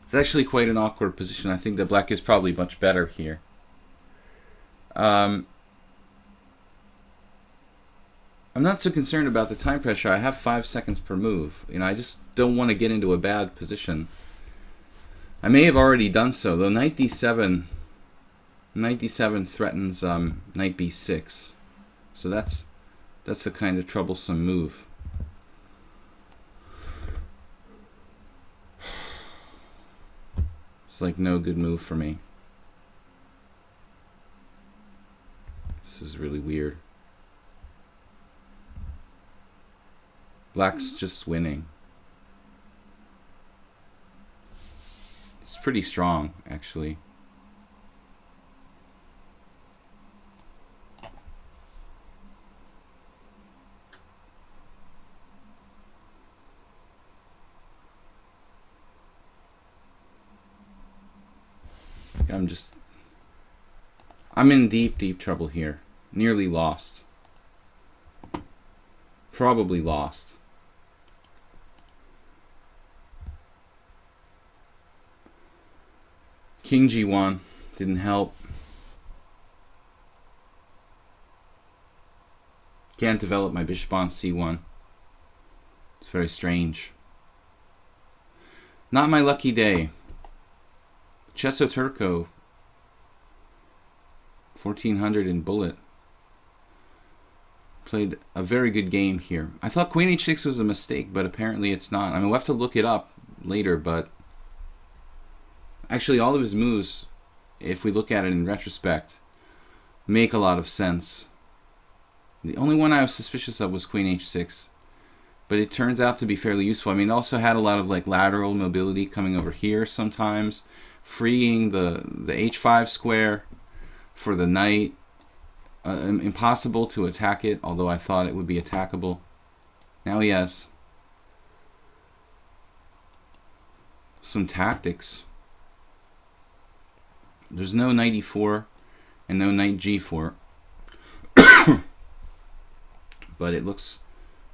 It's actually quite an awkward position. I think that black is probably much better here. I'm not so concerned about the time pressure. I have 5 seconds per move. You know, I just don't want to get into a bad position. I may have already done so, though. Knight d7 threatens knight b6. So that's a kind of troublesome move. It's like no good move for me. This is really weird. Black's just winning. It's pretty strong, actually. I'm in deep trouble here. Nearly lost. Probably lost. King G1 didn't help. Can't develop my bishop on C1. It's very strange. Not my lucky day. Cesso Turco. 1400 in bullet. Played a very good game here. I thought Queen H6 was a mistake, but apparently it's not. I mean, we'll have to look it up later, but actually all of his moves, if we look at it in retrospect, make a lot of sense. The only one I was suspicious of was Queen H6, but it turns out to be fairly useful. I mean, it also had a lot of like lateral mobility coming over here sometimes, freeing the H5 square for the knight. Impossible to attack it, although I thought it would be attackable. Now he has some tactics. There's no knight e4 and no knight g4. But it looks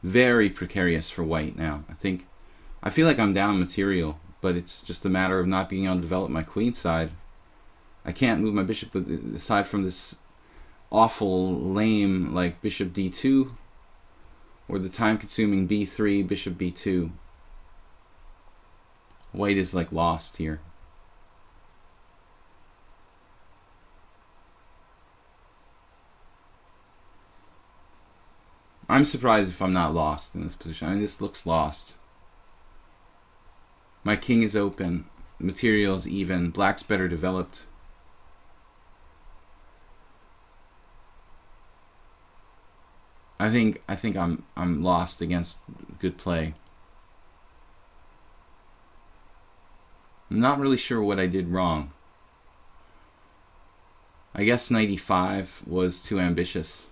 very precarious for white now. I feel like I'm down material, but it's just a matter of not being able to develop my queen side. I can't move my bishop aside from this awful lame like bishop d2 or the time-consuming b3, bishop b2. White is like lost here. I'm surprised if I'm not lost in this position. I mean, this looks lost. My king is open. Material is even. Black's better developed. I think I'm lost against good play. I'm not really sure what I did wrong. I guess knight e5 was too ambitious.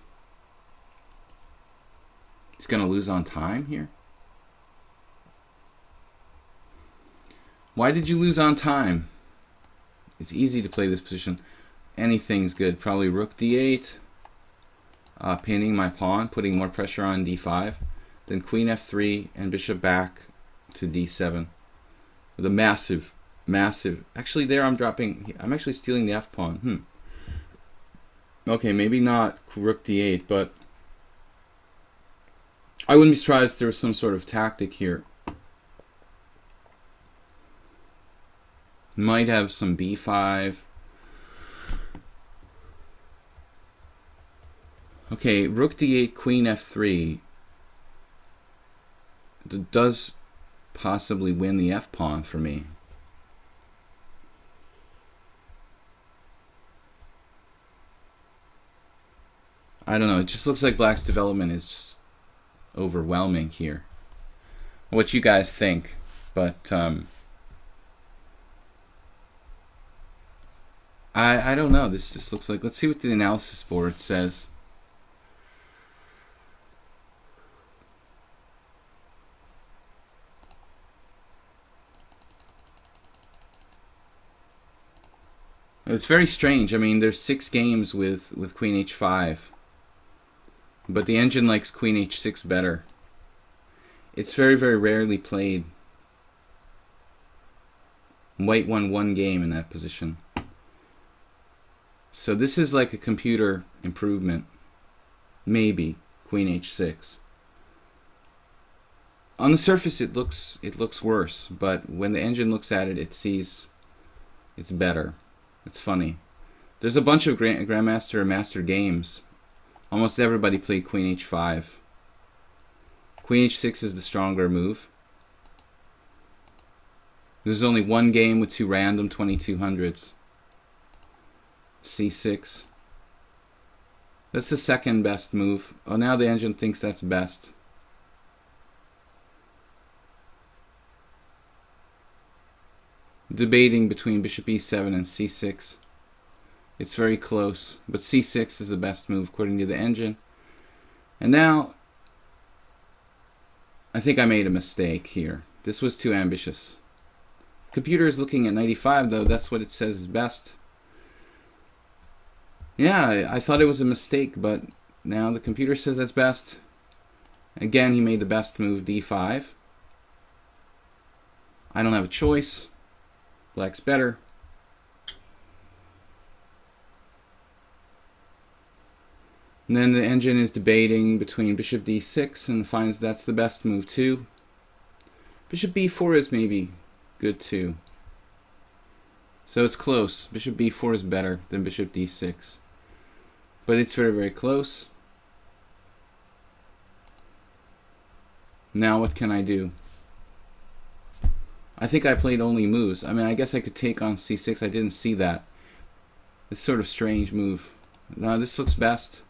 He's going to lose on time here. Why did you lose on time? It's easy to play this position. Anything's good. Probably rook d8. Pinning my pawn, putting more pressure on d5. Then queen f3 and bishop back to d7. With a massive... Actually, there I'm actually stealing the f pawn. Okay, maybe not rook d8, but I wouldn't be surprised if there was some sort of tactic here. Might have some b5. Okay, rook d8, queen f3 does possibly win the f pawn for me. I don't know, it just looks like black's development is just overwhelming here. What you guys think, but I don't know. This just looks like, let's see what the analysis board says. It's very strange. I mean, there's 6 games with queen h5. But the engine likes queen h6 better. It's very, very rarely played. White won 1 game in that position. So this is like a computer improvement. Maybe queen h6. On the surface it looks worse, but when the engine looks at it, it sees it's better. It's funny. There's a bunch of Grandmaster and Master games. Almost everybody played queen h5. Queen h6 is the stronger move. There's only 1 game with 2 random 2200s. c6. That's the second best move. Oh, now the engine thinks that's best. Debating between bishop e7 and c6. It's very close, but c6 is the best move according to the engine. And now, I think I made a mistake here. This was too ambitious. Computer is looking at knight e5 though, that's what it says is best. Yeah, I thought it was a mistake, but now the computer says that's best. Again, he made the best move, d5. I don't have a choice. Black's better. And then the engine is debating between bishop d6 and finds that's the best move too. Bishop b4 is maybe good too. So it's close. Bishop b4 is better than bishop d6. But it's very, very close. Now what can I do? I think I played only moves. I mean, I guess I could take on c6. I didn't see that. It's sort of strange move. Now this looks best.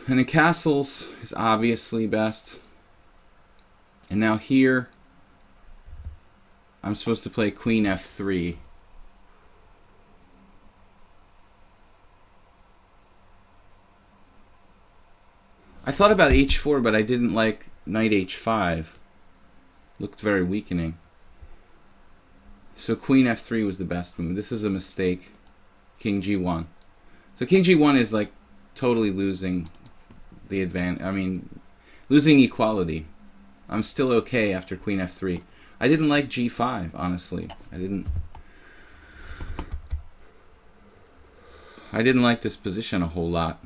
And in castles is obviously best. And now here, I'm supposed to play queen f3. I thought about h4, but I didn't like knight h5. Looked very weakening. So queen f3 was the best move. This is a mistake. King g1. So king g1 is like totally losing the advantage. I mean, losing equality. I'm still okay after queen f3. I didn't like g5, honestly. I didn't like this position a whole lot.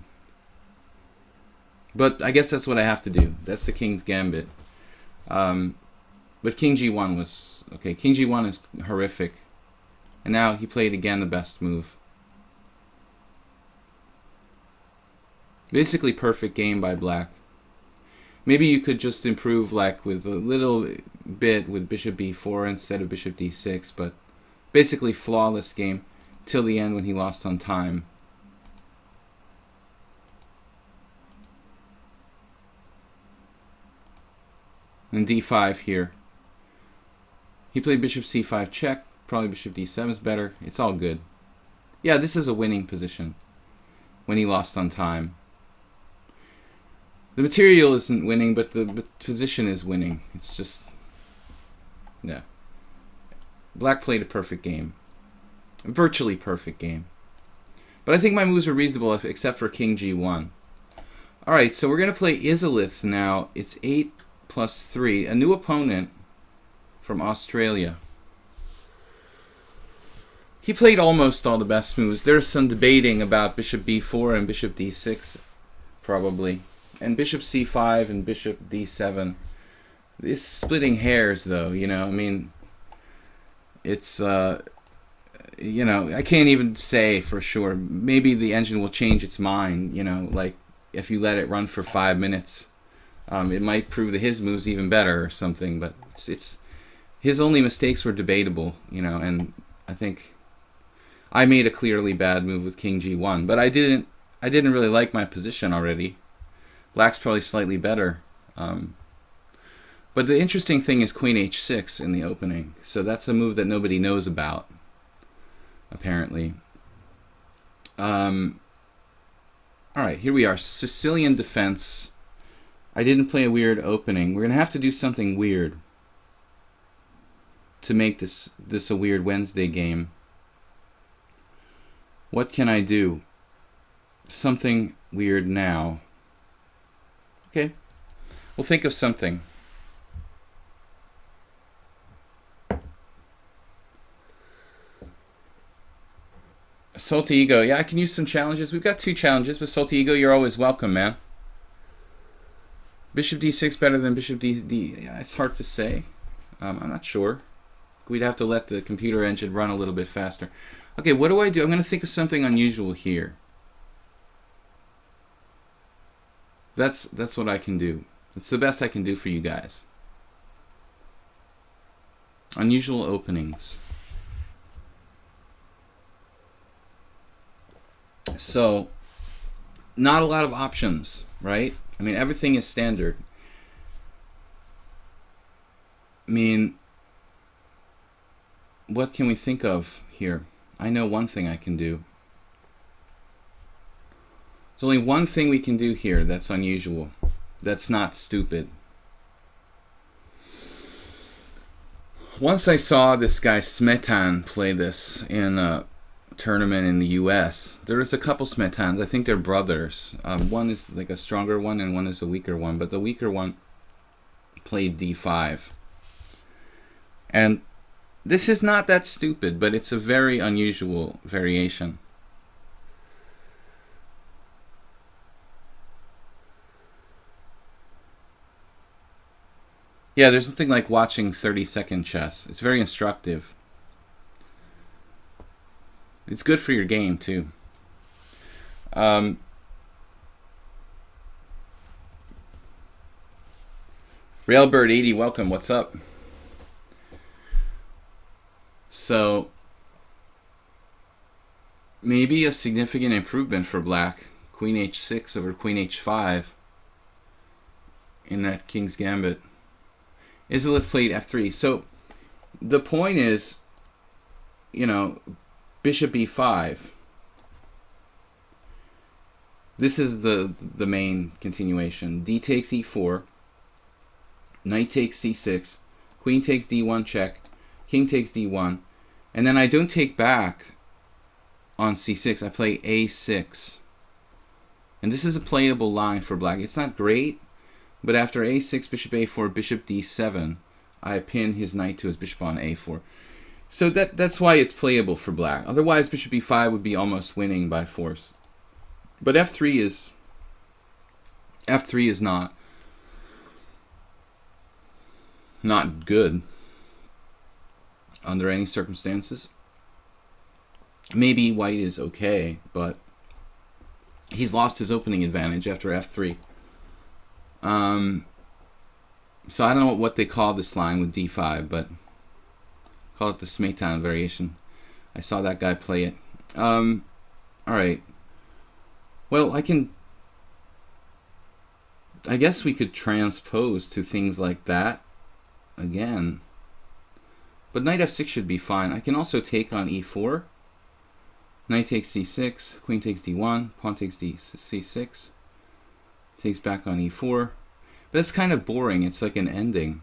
But I guess that's what I have to do. That's the king's gambit. But king g1 was okay. King g1 is horrific. And now he played again the best move. Basically perfect game by black. Maybe you could just improve like with a little bit with bishop b4 instead of bishop d6, but basically flawless game till the end when he lost on time. And d5 here. He played bishop c5 check. Probably bishop d7 is better. It's all good. Yeah, this is a winning position when he lost on time. The material isn't winning, but the position is winning. It's just, yeah. Black played a perfect game. A virtually perfect game. But I think my moves are reasonable except for king g1. Alright, so we're going to play Izalith now. It's 8 plus 3. A new opponent from Australia. He played almost all the best moves. There's some debating about bishop b4 and bishop d6, probably. And bishop c5 and bishop d7. It's splitting hairs, though, you know. I mean, it's, you know, I can't even say for sure. Maybe the engine will change its mind, you know, like if you let it run for 5 minutes. It might prove that his move's even better or something, but it's his only mistakes were debatable, you know, and I think I made a clearly bad move with king g1, but I didn't really like my position already. Black's probably slightly better. But the interesting thing is queen h6 in the opening. So that's a move that nobody knows about, apparently. Alright, here we are. Sicilian defense. I didn't play a weird opening. We're going to have to do something weird to make this a weird Wednesday game. What can I do? Something weird now. Okay, we'll think of something. Salty Ego. Yeah, I can use some challenges. We've got 2 challenges, but Salty Ego, you're always welcome, man. Bishop d6 better than bishop d. Yeah, it's hard to say. I'm not sure. We'd have to let the computer engine run a little bit faster. Okay, what do I do? I'm going to think of something unusual here. That's what I can do. It's the best I can do for you guys. Unusual openings. So, not a lot of options, right? I mean, everything is standard. I mean, what can we think of here? I know one thing I can do. There's only one thing we can do here that's unusual. That's not stupid. Once I saw this guy Smetan play this in tournament in the U.S. There is a couple Smetans. I think they're brothers. One is like a stronger one and one is a weaker one. But the weaker one played d5. And this is not that stupid, but it's a very unusual variation. Yeah, there's nothing like watching 30-second chess. It's very instructive. It's good for your game, too. Railbird80, welcome. What's up? So, maybe a significant improvement for black. Queen h6 over queen h5 in that King's Gambit. Izalith played f3. So, the point is, you know, bishop e5. This is the main continuation. D takes e4. Knight takes c6. Queen takes d1 check. King takes d1. And then I don't take back on c6. I play a6. And this is a playable line for black. It's not great, but after a6, bishop a4, bishop d7, I pin his knight to his bishop on a4. So that's why it's playable for black. Otherwise, bishop e5 would be almost winning by force. But f3 is not good under any circumstances. Maybe white is okay, but he's lost his opening advantage after f3. So I don't know what they call this line with d5, but call it the Smetan variation. I saw that guy play it. Alright. Well, I guess we could transpose to things like that again. But knight f6 should be fine. I can also take on e4. Knight takes c6. Queen takes d1. Pawn takes c6. Takes back on e4. But it's kind of boring. It's like an ending.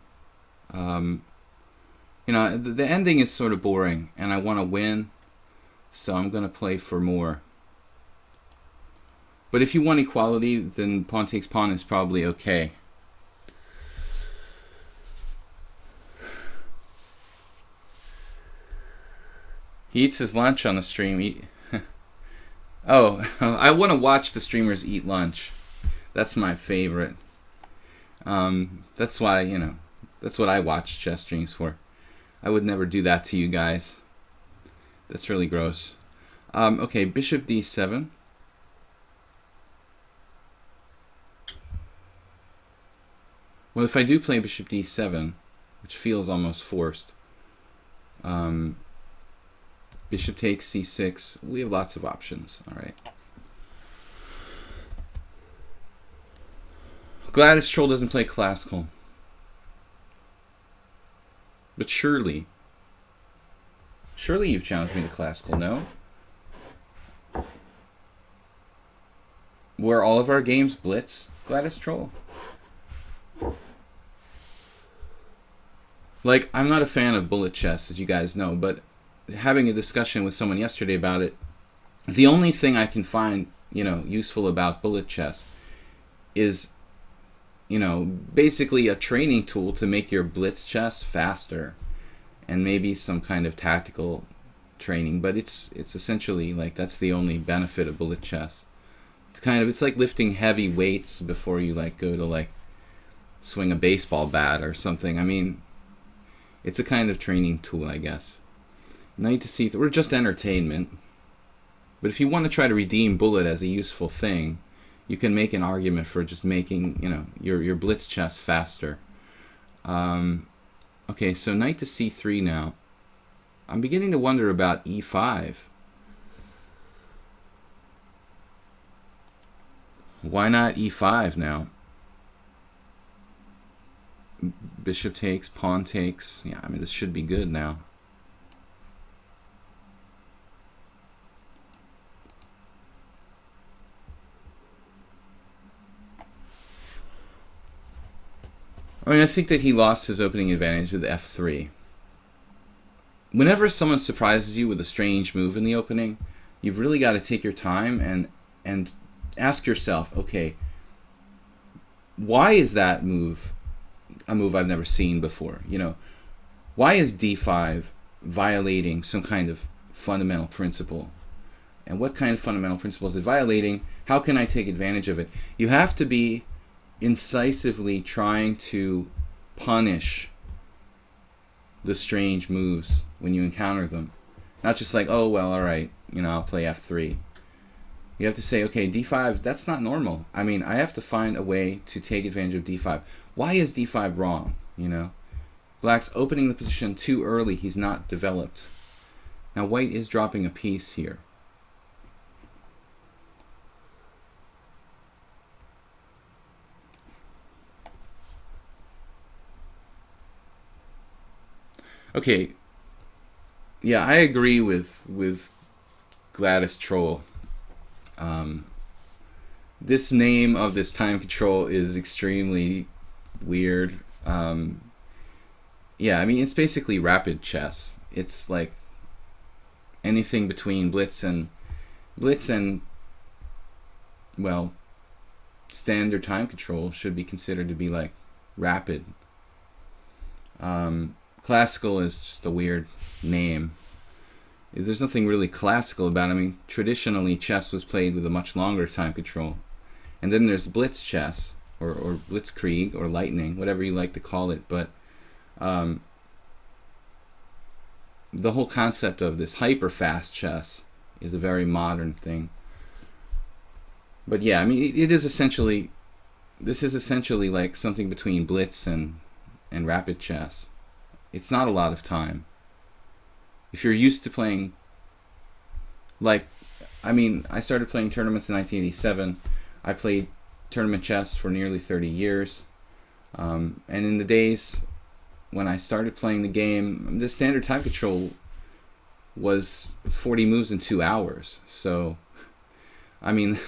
You know, the ending is sort of boring, and I want to win, so I'm going to play for more. But if you want equality, then pawn takes pawn is probably okay. He eats his lunch on the stream. Oh, I want to watch the streamers eat lunch. That's my favorite. That's why, you know, that's what I watch chess streams for. I would never do that to you guys. That's really gross. Okay, bishop d7. Well, if I do play bishop d7, which feels almost forced, bishop takes c6. We have lots of options. All right. Gladys Troll doesn't play classical. But surely you've challenged me to classical, no? Were all of our games blitz, Gladys Troll? Like, I'm not a fan of bullet chess, as you guys know, but having a discussion with someone yesterday about it, the only thing I can find, you know, useful about bullet chess is, you know, basically a training tool to make your blitz chess faster, and maybe some kind of tactical training. But it's essentially like that's the only benefit of bullet chess. It's like lifting heavy weights before you like go to like swing a baseball bat or something. I mean, it's a kind of training tool, I guess. Knight to c3, or just entertainment. But if you want to try to redeem bullet as a useful thing, you can make an argument for just making, you know, your blitz chess faster. Okay, so knight to c3 now. I'm beginning to wonder about e5. Why not e5 now? Bishop takes, pawn takes. Yeah, I mean, this should be good now. I mean, I think that he lost his opening advantage with f3. whenever someone surprises you with a strange move in the opening, you've really got to take your time and ask yourself, okay, why is that move a move I've never seen before? You know, why is d5 violating some kind of fundamental principle? And what kind of fundamental principle is it violating? How can I take advantage of it? You have to be incisively trying to punish the strange moves when you encounter them. Not just like, oh, well, all right, you know, I'll play f3. You have to say, okay, d5, that's not normal. I mean, I have to find a way to take advantage of d5. Why is d5 wrong, you know? Black's opening the position too early. He's not developed. Now, white is dropping a piece here. Okay, yeah, I agree with Gladys Troll. This name of this time control is extremely weird. Yeah, I mean, it's basically rapid chess. It's like anything between blitz and well, standard time control should be considered to be like rapid. Classical is just a weird name. There's nothing really classical about it. I mean, traditionally chess was played with a much longer time control. And then there's blitz chess, or blitzkrieg, or lightning, whatever you like to call it. But the whole concept of this hyper-fast chess is a very modern thing. But yeah, I mean, this is essentially like something between blitz and rapid chess. It's not a lot of time. If you're used to playing, like, I mean, I started playing tournaments in 1987. I played tournament chess for nearly 30 years. And in the days when I started playing the game, the standard time control was 40 moves in 2 hours. So, I mean,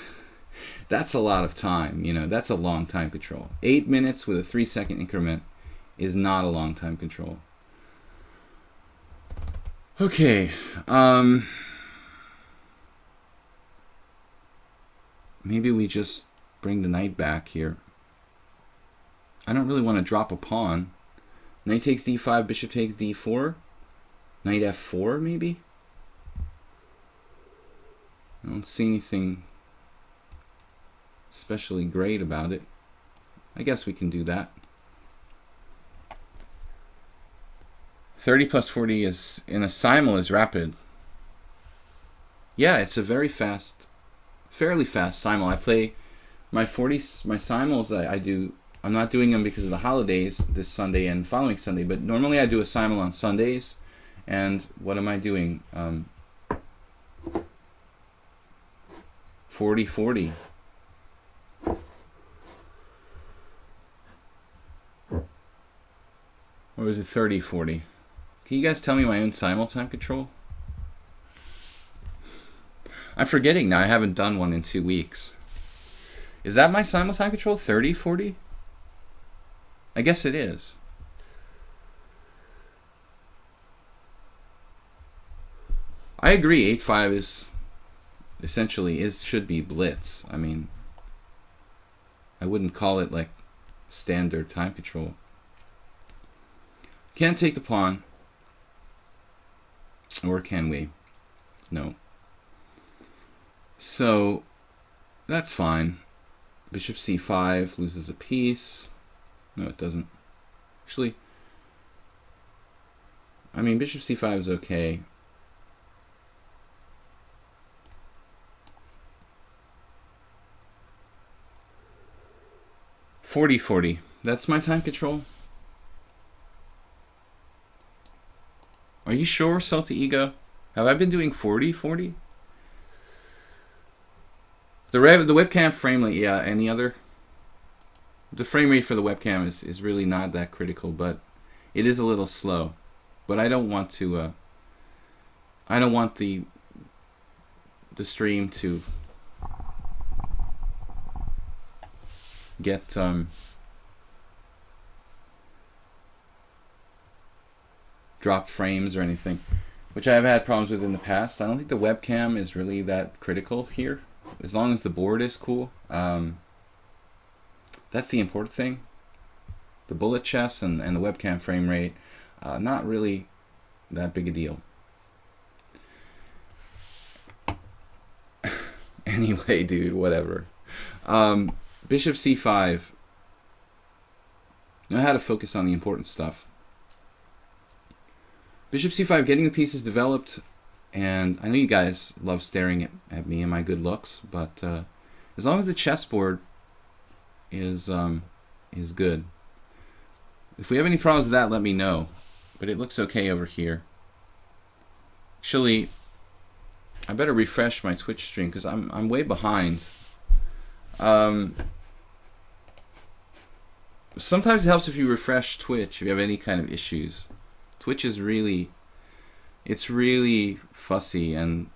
that's a lot of time, you know, that's a long time control. 8 minutes with a 3-second increment is not a long time control. Okay, maybe we just bring the knight back here. I don't really want to drop a pawn. Knight takes d5, bishop takes d4. Knight f4, maybe? I don't see anything especially great about it. I guess we can do that. 30 plus 40 is in a simul is rapid. Yeah, it's a very fast, fairly fast simul. I play my simuls. I'm not doing them because of the holidays this Sunday and following Sunday, but normally I do a simul on Sundays. And what am I doing? 40-40. Or is it 30-40? Can you guys tell me my own simul time control? I'm forgetting now. I haven't done one in 2 weeks. Is that my simul time control? 30-40? I guess it is. I agree. 8-5 is essentially should be blitz. I mean, I wouldn't call it like standard time control. Can't take the pawn. Or can we? No. So, that's fine. Bishop c5 loses a piece. No, it doesn't. Actually, I mean, bishop c5 is okay. (40-40). That's my time control. Are you sure, Salty Ego? Have I been doing 40-40? The webcam frame rate, yeah, and the frame rate for the webcam is really not that critical, but it is a little slow. But I don't want to. I don't want the stream to get drop frames or anything, which I have had problems with in the past. I don't think the webcam is really that critical here, as long as the board is cool. That's the important thing. The bullet chess and the webcam frame rate, not really that big a deal. Anyway, dude, whatever. Bishop c5. Know how to focus on the important stuff. Bishop c5, getting the pieces developed, and I know you guys love staring at me and my good looks, but as long as the chessboard is good. If we have any problems with that, let me know. But it looks okay over here. Actually, I better refresh my Twitch stream because I'm way behind. Sometimes it helps if you refresh Twitch if you have any kind of issues. Twitch is really fussy and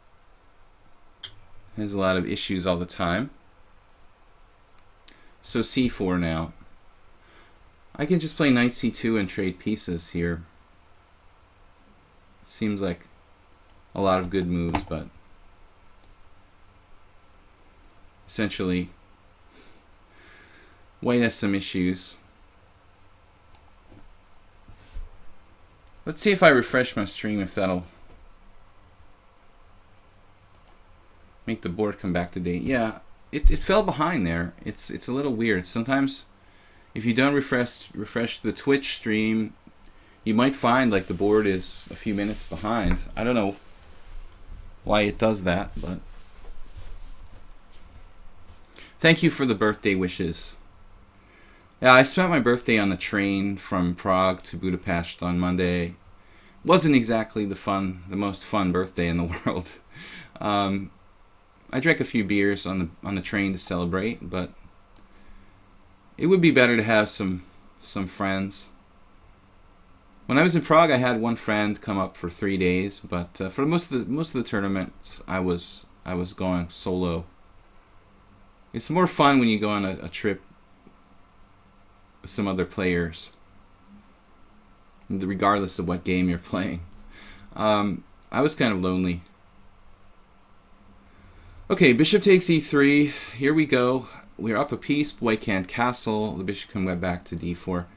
has a lot of issues all the time. So c4 now. I can just play knight c2 and trade pieces here. Seems like a lot of good moves, but essentially white has some issues. Let's see if I refresh my stream, if that'll make the board come back to date. Yeah, it fell behind there. It's a little weird. Sometimes if you don't refresh the Twitch stream, you might find like the board is a few minutes behind. I don't know why it does that, but thank you for the birthday wishes. Yeah, I spent my birthday on the train from Prague to Budapest on Monday. Wasn't exactly the most fun birthday in the world. I drank a few beers on the train to celebrate, but it would be better to have some friends. When I was in Prague, I had one friend come up for 3 days, but for most of the tournaments, I was going solo. It's more fun when you go on a trip with some other players, regardless of what game you're playing. I was kind of lonely. Okay, bishop takes e3. Here we go. We're up a piece. White can't castle. The bishop can web back to d4.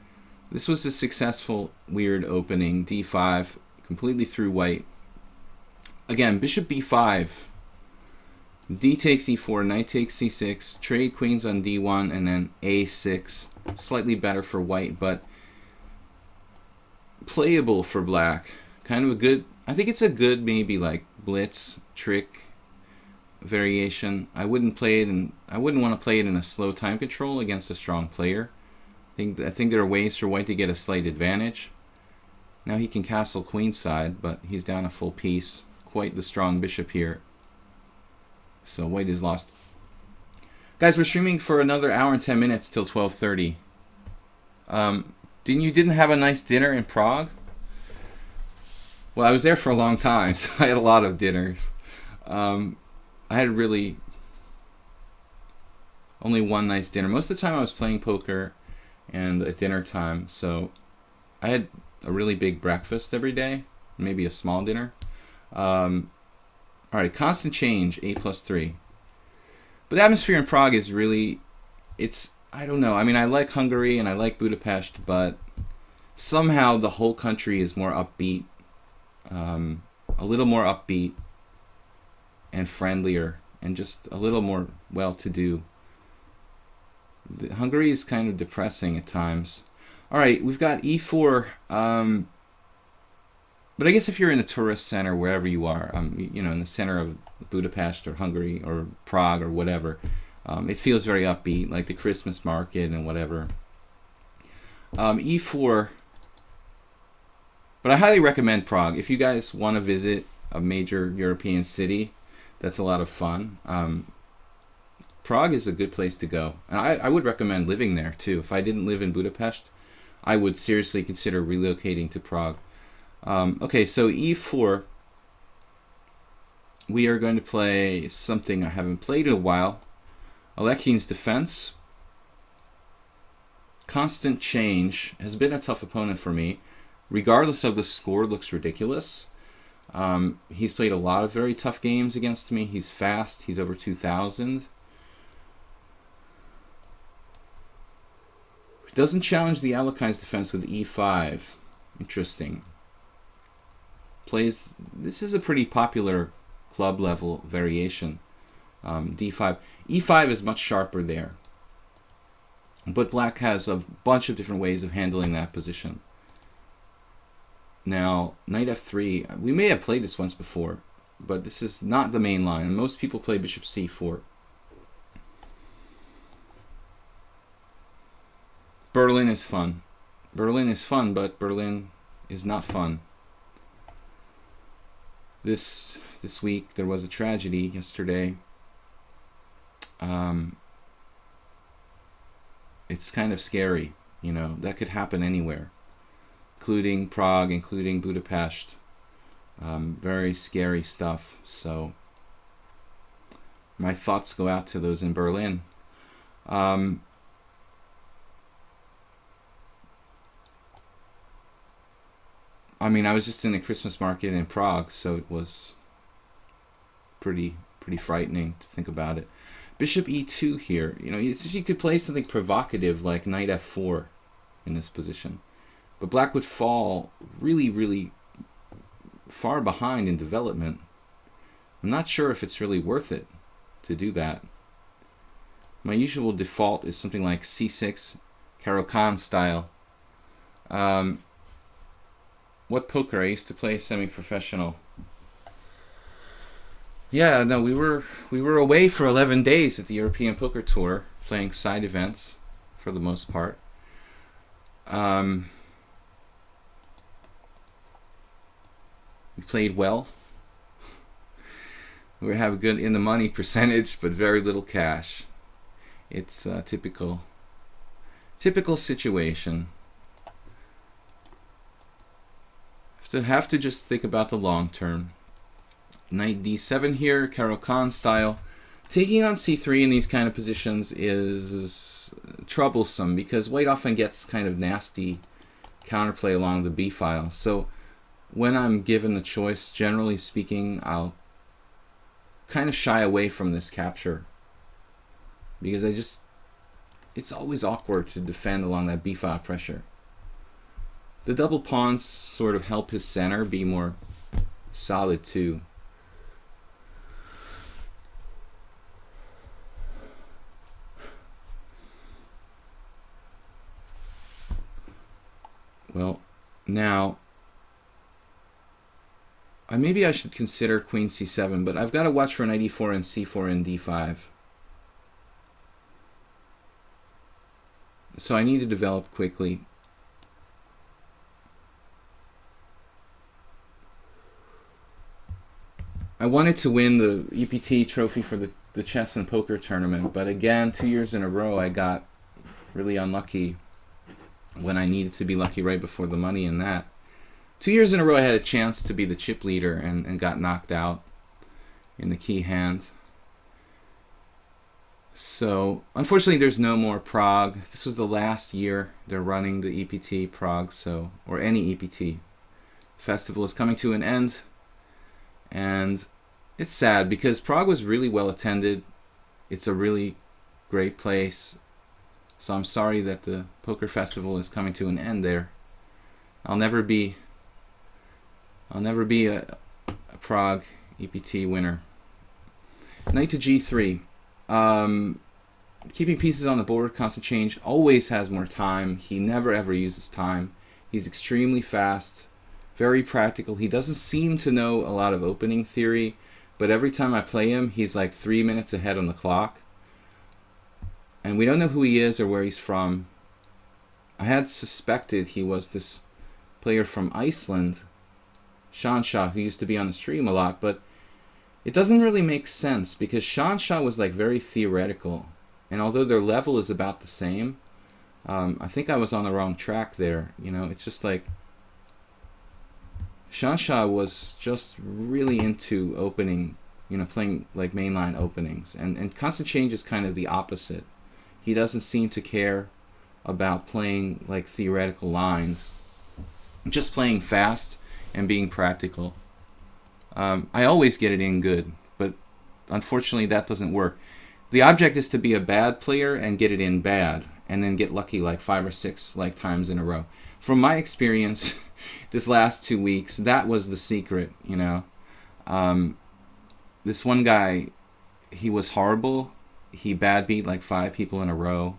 This was a successful, weird opening. d5, completely through white. Again, bishop b5. D takes e4, knight takes c6, trade queens on d1, and then a6. Slightly better for white, but playable for black. Kind of a good, I think it's a good maybe like blitz trick variation. I wouldn't want to play it in a slow time control against a strong player. I think there are ways for white to get a slight advantage. Now he can castle queenside, but he's down a full piece. Quite the strong bishop here. So white is lost. Guys, we're streaming for another hour and 10 minutes till 12:30. You didn't have a nice dinner in Prague? Well, I was there for a long time, so I had a lot of dinners. I had really only one nice dinner. Most of the time I was playing poker and at dinner time, so I had a really big breakfast every day, maybe a small dinner. Alright, constant change, 8+3. But the atmosphere in Prague is really, I don't know. I mean, I like Hungary and I like Budapest, but somehow the whole country is more upbeat, a little more upbeat and friendlier, and just a little more well-to-do. Hungary is kind of depressing at times. Alright, we've got e4. But I guess if you're in a tourist center, wherever you are, in the center of Budapest or Hungary or Prague or whatever, it feels very upbeat, like the Christmas market and whatever. E4. But I highly recommend Prague. If you guys want to visit a major European city, that's a lot of fun. Prague is a good place to go. And I would recommend living there, too. If I didn't live in Budapest, I would seriously consider relocating to Prague. Okay, so e4, we are going to play something I haven't played in a while. Alekhine's Defense. Constant Change has been a tough opponent for me. regardless of the score, looks ridiculous. He's played a lot of very tough games against me. He's fast. He's over 2,000. Doesn't challenge the Alekhine's defense with e5. Interesting. Plays. This is a pretty popular club level variation. D5. E5 is much sharper there. But black has a bunch of different ways of handling that position. Now, knight f3. We may have played this once before, but this is not the main line. Most people play bishop c4. Berlin is fun. Berlin is fun, but Berlin is not fun. This week there was a tragedy yesterday. It's kind of scary, you know. That could happen anywhere, including Prague, including Budapest. Very scary stuff. So my thoughts go out to those in Berlin. I mean, I was just in a Christmas market in Prague, so it was pretty frightening to think about it. Bishop e2 here. You know, you could play something provocative like knight f4 in this position. But black would fall really, really far behind in development. I'm not sure if it's really worth it to do that. My usual default is something like c6, Caro-Kann style. What poker? I used to play semi-professional. Yeah, no, we were away for 11 days at the European Poker Tour, playing side events for the most part. We played well. We have a good in the money percentage, but very little cash. It's a typical situation. Have to just think about the long term. Knight d7 here, Caro-Kann style. Taking on c3 in these kind of positions is troublesome because white often gets kind of nasty counterplay along the b file. So when I'm given the choice, generally speaking, I'll kind of shy away from this capture because it's always awkward to defend along that b file pressure. The double pawns sort of help his center be more solid too. Well, now, maybe I should consider queen c7, but I've got to watch for knight e4 and c4 and d5. So I need to develop quickly. I wanted to win the EPT trophy for the chess and poker tournament, but again, 2 years in a row, I got really unlucky when I needed to be lucky right before the money in that. 2 years in a row, I had a chance to be the chip leader and got knocked out in the key hand. So, unfortunately, there's no more Prague. This was the last year they're running the EPT Prague, so, or any EPT. Festival is coming to an end. And it's sad because Prague was really well attended. It's a really great place. So I'm sorry that the poker festival is coming to an end there. I'll never be a Prague EPT winner. Knight to g3. Keeping pieces on the board, constant change, always has more time. He never ever uses time. He's extremely fast. Very practical. He doesn't seem to know a lot of opening theory, but every time I play him, he's like 3 minutes ahead on the clock. And we don't know who he is or where he's from. I had suspected he was this player from Iceland, Shansha, who used to be on the stream a lot, but it doesn't really make sense because Shansha was like very theoretical. And although their level is about the same, I think I was on the wrong track there. You know, it's just like Shansha was just really into opening, you know, playing like mainline openings. And constant change is kind of the opposite. He doesn't seem to care about playing like theoretical lines. just playing fast and being practical. I always get it in good, but unfortunately that doesn't work. The object is to be a bad player and get it in bad, and then get lucky like 5 or 6 like times in a row. From my experience, this last 2 weeks, that was the secret. You know, this one guy, he was horrible. He bad beat like 5 people in a row,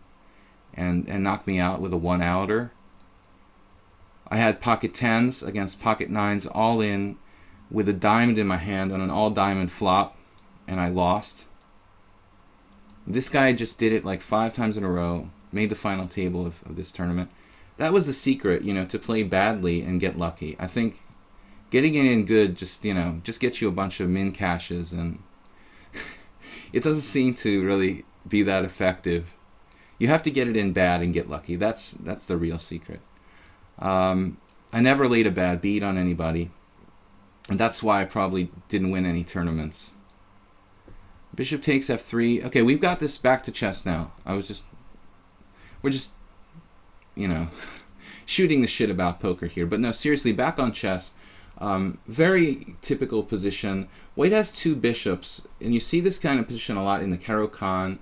and knocked me out with a 1-outer. I had pocket 10s against pocket 9s all in, with a diamond in my hand on an all diamond flop, and I lost. This guy just did it like 5 times in a row, made the final table of this tournament. That was the secret, you know, to play badly and get lucky. I think getting it in good just, you know, just gets you a bunch of min cashes, and it doesn't seem to really be that effective. You have to get it in bad and get lucky. That's the real secret. I never laid a bad beat on anybody, and that's why I probably didn't win any tournaments. Bishop takes f3. Okay, we've got this back to chess now. We're just, you know, shooting the shit about poker here. But no, seriously, back on chess. Very typical position. White has 2 bishops, and you see this kind of position a lot in the Caro-Kann,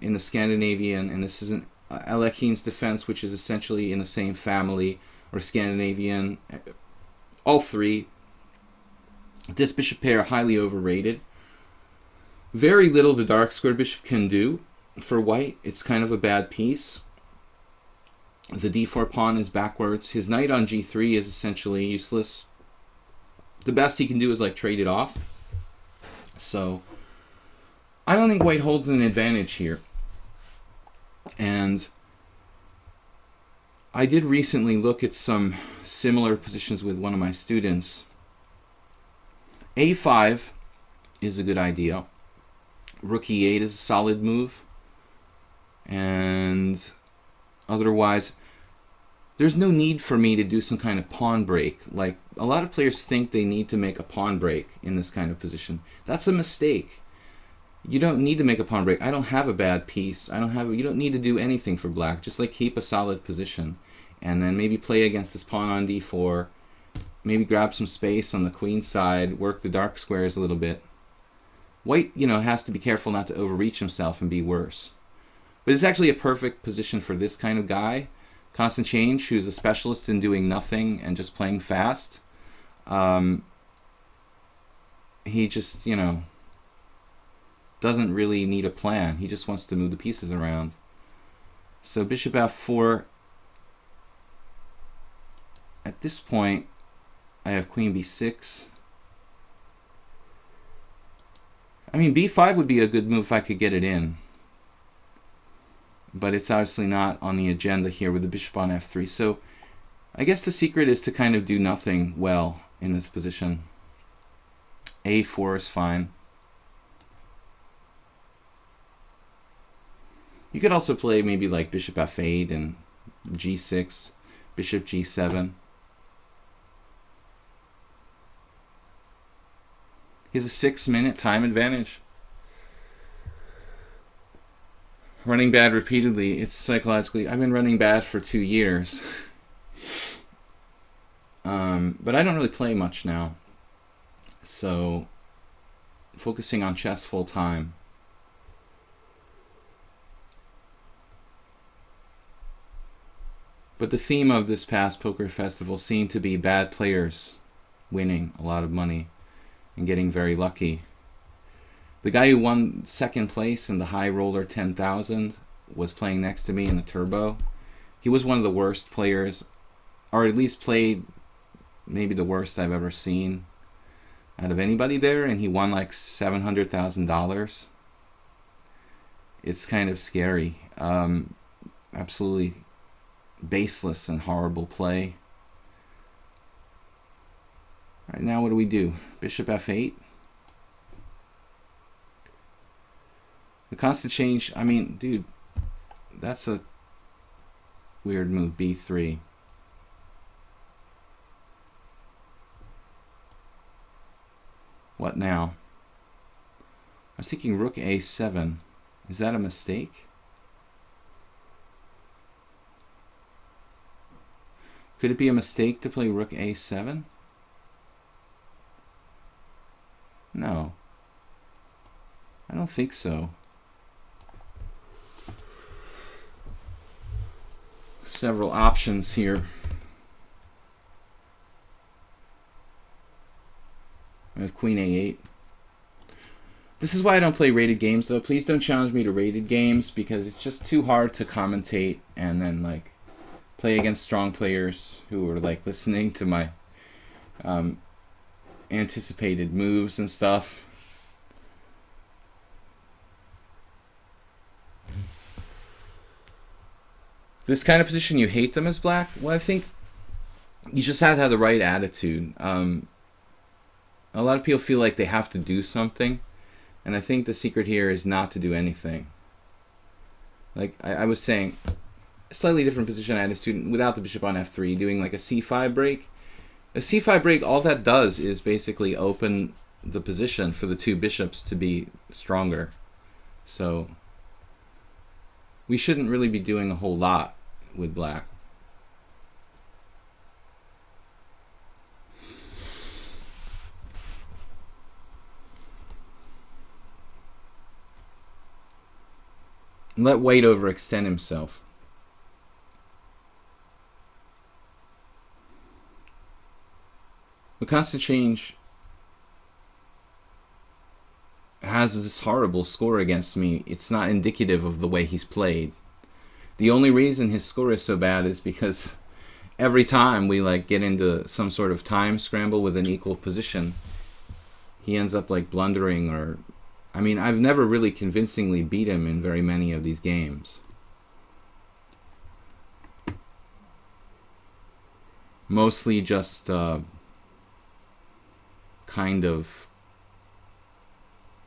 in the Scandinavian, and this is an Alekhine's defense, which is essentially in the same family, or Scandinavian. All 3. This bishop pair highly overrated. Very little the dark square bishop can do for white. It's kind of a bad piece. The d4 pawn is backwards. His knight on g3 is essentially useless. The best he can do is like trade it off. So I don't think white holds an advantage here. And I did recently look at some similar positions with one of my students. a5 is a good idea. Rook e8 is a solid move. And otherwise, there's no need for me to do some kind of pawn break. Like, a lot of players think they need to make a pawn break in this kind of position. That's a mistake. You don't need to make a pawn break. I don't have a bad piece. You don't need to do anything for black. Just like keep a solid position. And then maybe play against this pawn on d4. Maybe grab some space on the queen side. Work the dark squares a little bit. White, you know, has to be careful not to overreach himself and be worse. But it's actually a perfect position for this kind of guy. Constant Change, who's a specialist in doing nothing and just playing fast. He just, you know, doesn't really need a plan. He just wants to move the pieces around. So bishop f4. At this point, I have queen b6. I mean, b5 would be a good move if I could get it in. But it's obviously not on the agenda here with the bishop on f3. So I guess the secret is to kind of do nothing well in this position. a4 is fine. You could also play maybe like bishop f8 and g6, bishop g7. He has a 6-minute time advantage. Running bad repeatedly, it's psychologically... I've been running bad for 2 years. But I don't really play much now. So, focusing on chess full time. But the theme of this past poker festival seemed to be bad players winning a lot of money and getting very lucky. The guy who won 2nd place in the high roller 10,000 was playing next to me in the turbo. He was one of the worst players, or at least played maybe the worst I've ever seen out of anybody there, and he won like $700,000. It's kind of scary. Absolutely baseless and horrible play. All right, now what do we do? Bishop f8. The constant change, I mean, dude, that's a weird move, b3. What now? I was thinking rook a7. Is that a mistake? Could it be a mistake to play rook a7? No. I don't think so. Several options here. I have queen a8. This is why I don't play rated games, though. Please don't challenge me to rated games, because it's just too hard to commentate and then like play against strong players who are like listening to my anticipated moves and stuff. This kind of position, you hate them as black? Well, I think you just have to have the right attitude. A lot of people feel like they have to do something, and I think the secret here is not to do anything. Like I was saying, a slightly different position. I had a student without the bishop on f3 doing like a c5 break. A c5 break, all that does is basically open the position for the two bishops to be stronger. So we shouldn't really be doing a whole lot with black. Let white overextend himself. The constant change has this horrible score against me. It's not indicative of the way he's played. The only reason his score is so bad is because every time we like get into some sort of time scramble with an equal position, he ends up like blundering. Or I mean, I've never really convincingly beat him in very many of these games. Mostly just kind of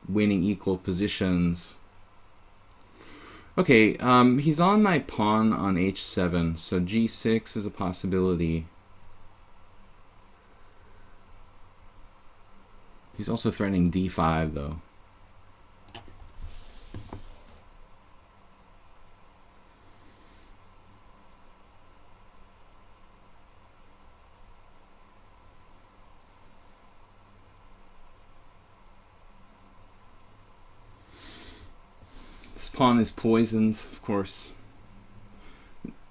winning equal positions. Okay, he's on my pawn on h7, so g6 is a possibility. He's also threatening d5, though. This pawn is poisoned, of course.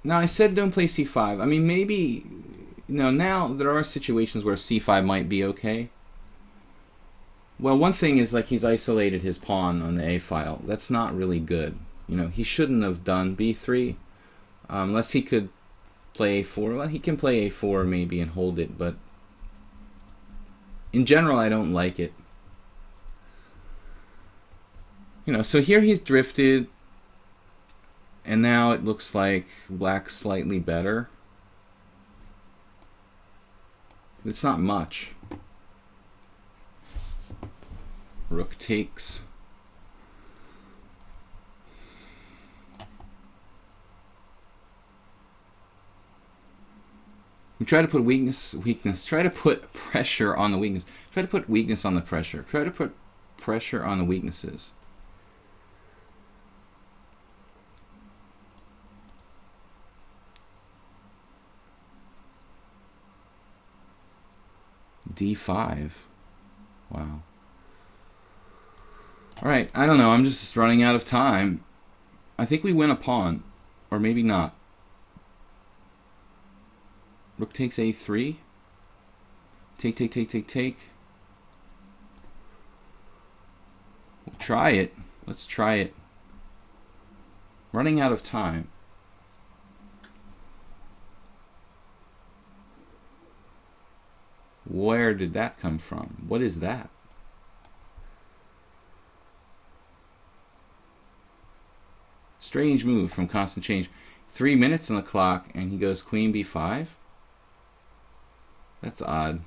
Now, I said don't play c5. I mean, maybe, you know, now there are situations where c5 might be okay. Well, one thing is, like, he's isolated his pawn on the a file. That's not really good. You know, he shouldn't have done b3, unless he could play a4. Well, he can play a4 maybe and hold it, but in general, I don't like it. You know, so here he's drifted, and now it looks like black's slightly better. It's not much. Rook takes. We try to put weakness. Try to put pressure on the weakness. Try to put weakness on the pressure. Try to put pressure on the weaknesses. d5. Wow. Alright, I don't know. I'm just running out of time. I think we win a pawn. Or maybe not. Rook takes a3. Take, take, take, take, take. We'll try it. Let's try it. Running out of time. Where did that come from? What is that? Strange move from constant change. 3 minutes on the clock, and he goes queen b5? That's odd.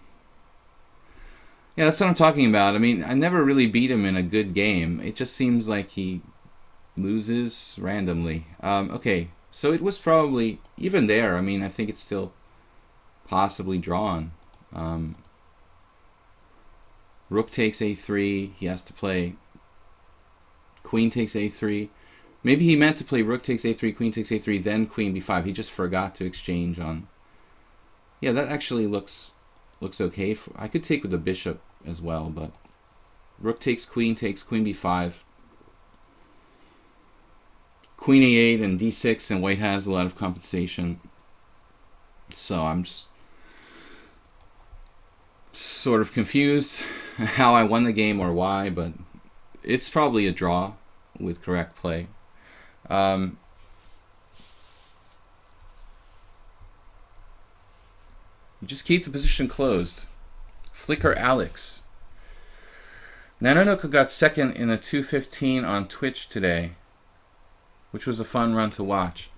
Yeah, that's what I'm talking about. I mean, I never really beat him in a good game. It just seems like he loses randomly. Okay, so it was probably, even there, I mean, I think it's still possibly drawn. Rook takes a3. He has to play queen takes a3. Maybe he meant to play rook takes a3, queen takes a3, then queen b5. He just forgot to exchange on Yeah, that actually looks okay. I could take with the bishop as well, but rook takes, queen b5, queen a8 and d6, and white has a lot of compensation. So I'm just sort of confused how I won the game or why, but it's probably a draw with correct play. Just keep the position closed. Flicker Alex. Nanonoka got second in a 2:15 on Twitch today, which was a fun run to watch.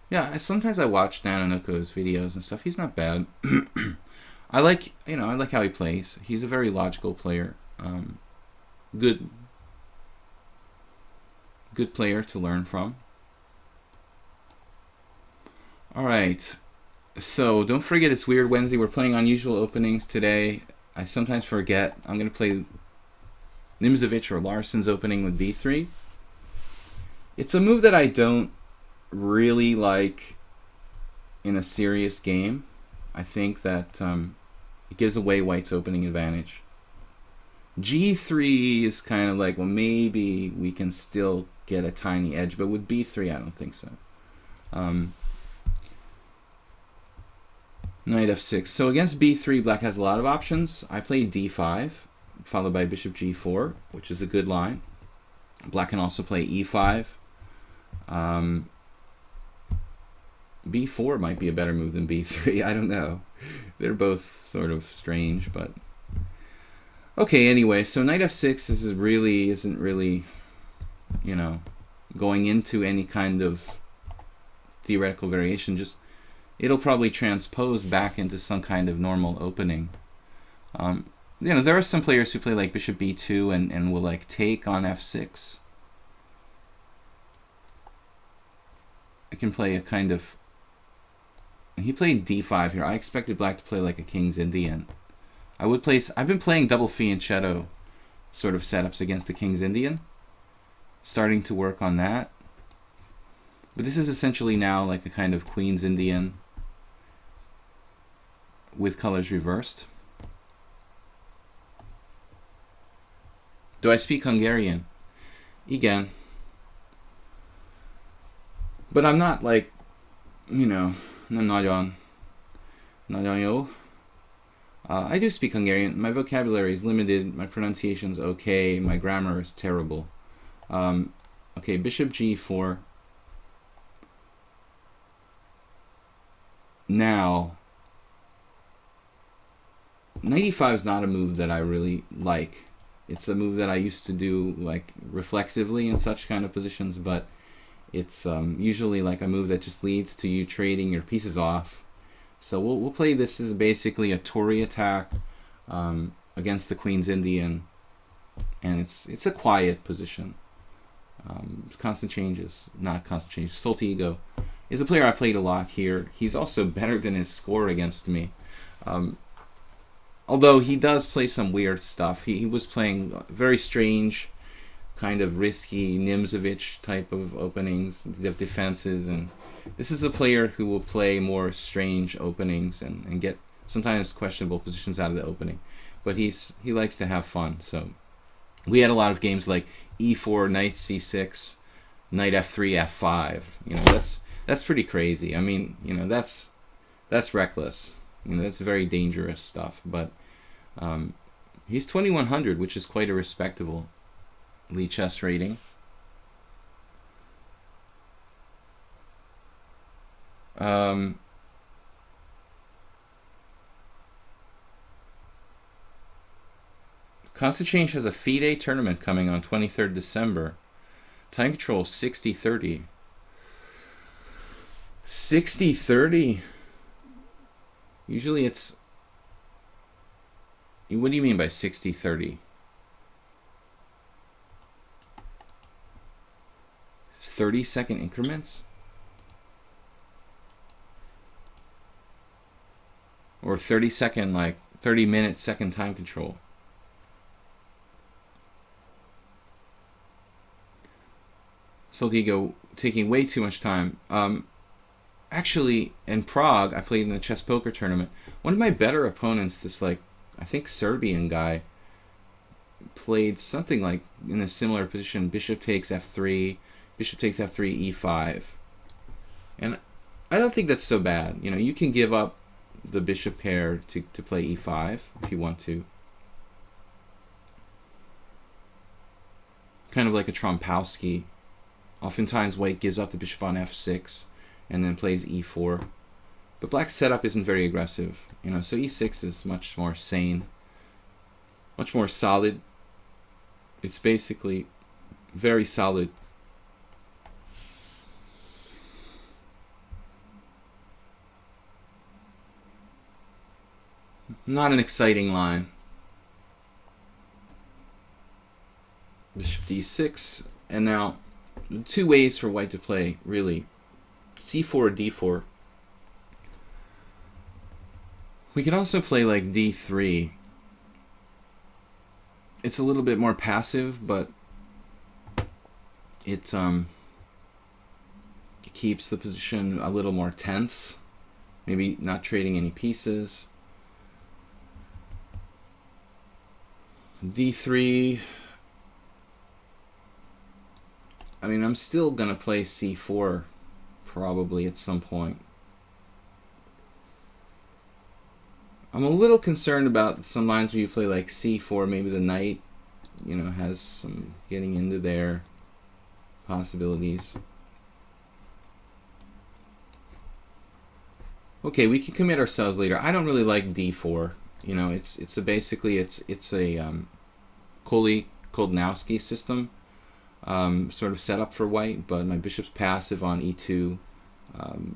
Yeah, sometimes I watch Nanonoko's videos and stuff. He's not bad. I like how he plays. He's a very logical player. Good player to learn from. All right. So don't forget, it's Weird Wednesday. We're playing unusual openings today. I sometimes forget. I'm going to play Nimzovich or Larsson's opening with b3. It's a move that I don't really like in a serious game. I think that it gives away white's opening advantage. g3 is kind of like, well, maybe we can still get a tiny edge, but with b3, I don't think so. Knight f6. So against b3, black has a lot of options. I played d5, followed by bishop g4, which is a good line. Black can also play e5. b4 might be a better move than b3. I don't know. They're both sort of strange, but okay. Anyway, so knight f6 isn't really, going into any kind of theoretical variation. Just it'll probably transpose back into some kind of normal opening. There are some players who play like bishop b2 and will like take on f6. I can play a kind of... He played d5 here. I expected black to play like a King's Indian. I've been playing double fianchetto sort of setups against the King's Indian. Starting to work on that. But this is essentially now like a kind of Queen's Indian with colors reversed. Do I speak Hungarian? Igen. But I'm not like, nem nagyon jó. I do speak Hungarian. My vocabulary is limited. My pronunciation's okay. My grammar is terrible. Okay, bishop g4. Now, knight e5 is not a move that I really like. It's a move that I used to do like reflexively in such kind of positions, but it's usually like a move that just leads to you trading your pieces off. So we'll play this as basically a Tory attack against the Queen's Indian, and it's a quiet position. Constant changes, not constant changes. Soltigo is a player I played a lot here. He's also better than his score against me. Although he does play some weird stuff. He was playing very strange, kind of risky Nimzovich type of openings, defenses, and this is a player who will play more strange openings and get sometimes questionable positions out of the opening. But he likes to have fun. So we had a lot of games like e4, knight c6, knight f3, f5. That's pretty crazy. I mean, that's reckless. That's very dangerous stuff. But he's 2100, which is quite a respectable lichess rating. Constant Change has a FIDE tournament coming on 23rd December. Time control 60-30. 60-30? Usually it's... What do you mean by 60-30? It's 30-second increments? Or 30-second, like 30-minute second time control? Soltigo taking way too much time. Actually, in Prague, I played in the chess poker tournament. One of my better opponents, this like, I think Serbian guy, played something like in a similar position. Bishop takes f3, bishop takes f3, e5. And I don't think that's so bad. You know, you can give up the bishop pair to play e5 if you want to. Kind of like a Trompowsky. Oftentimes white gives up the bishop on f6 and then plays e4. But black's setup isn't very aggressive. You know, so e6 is much more sane, much more solid. It's basically very solid. Not an exciting line. Bishop d6, and now two ways for white to play, really. c4 or d4. We can also play like d3. It's a little bit more passive, but it keeps the position a little more tense. Maybe not trading any pieces. d3. I mean, I'm still going to play c4 probably at some point. I'm a little concerned about some lines where you play like c4, maybe the knight, you know, has some getting into their possibilities. Okay, we can commit ourselves later. I don't really like d4. You know, it's a Kolynowski system. Sort of set up for white, but my bishop's passive on e2.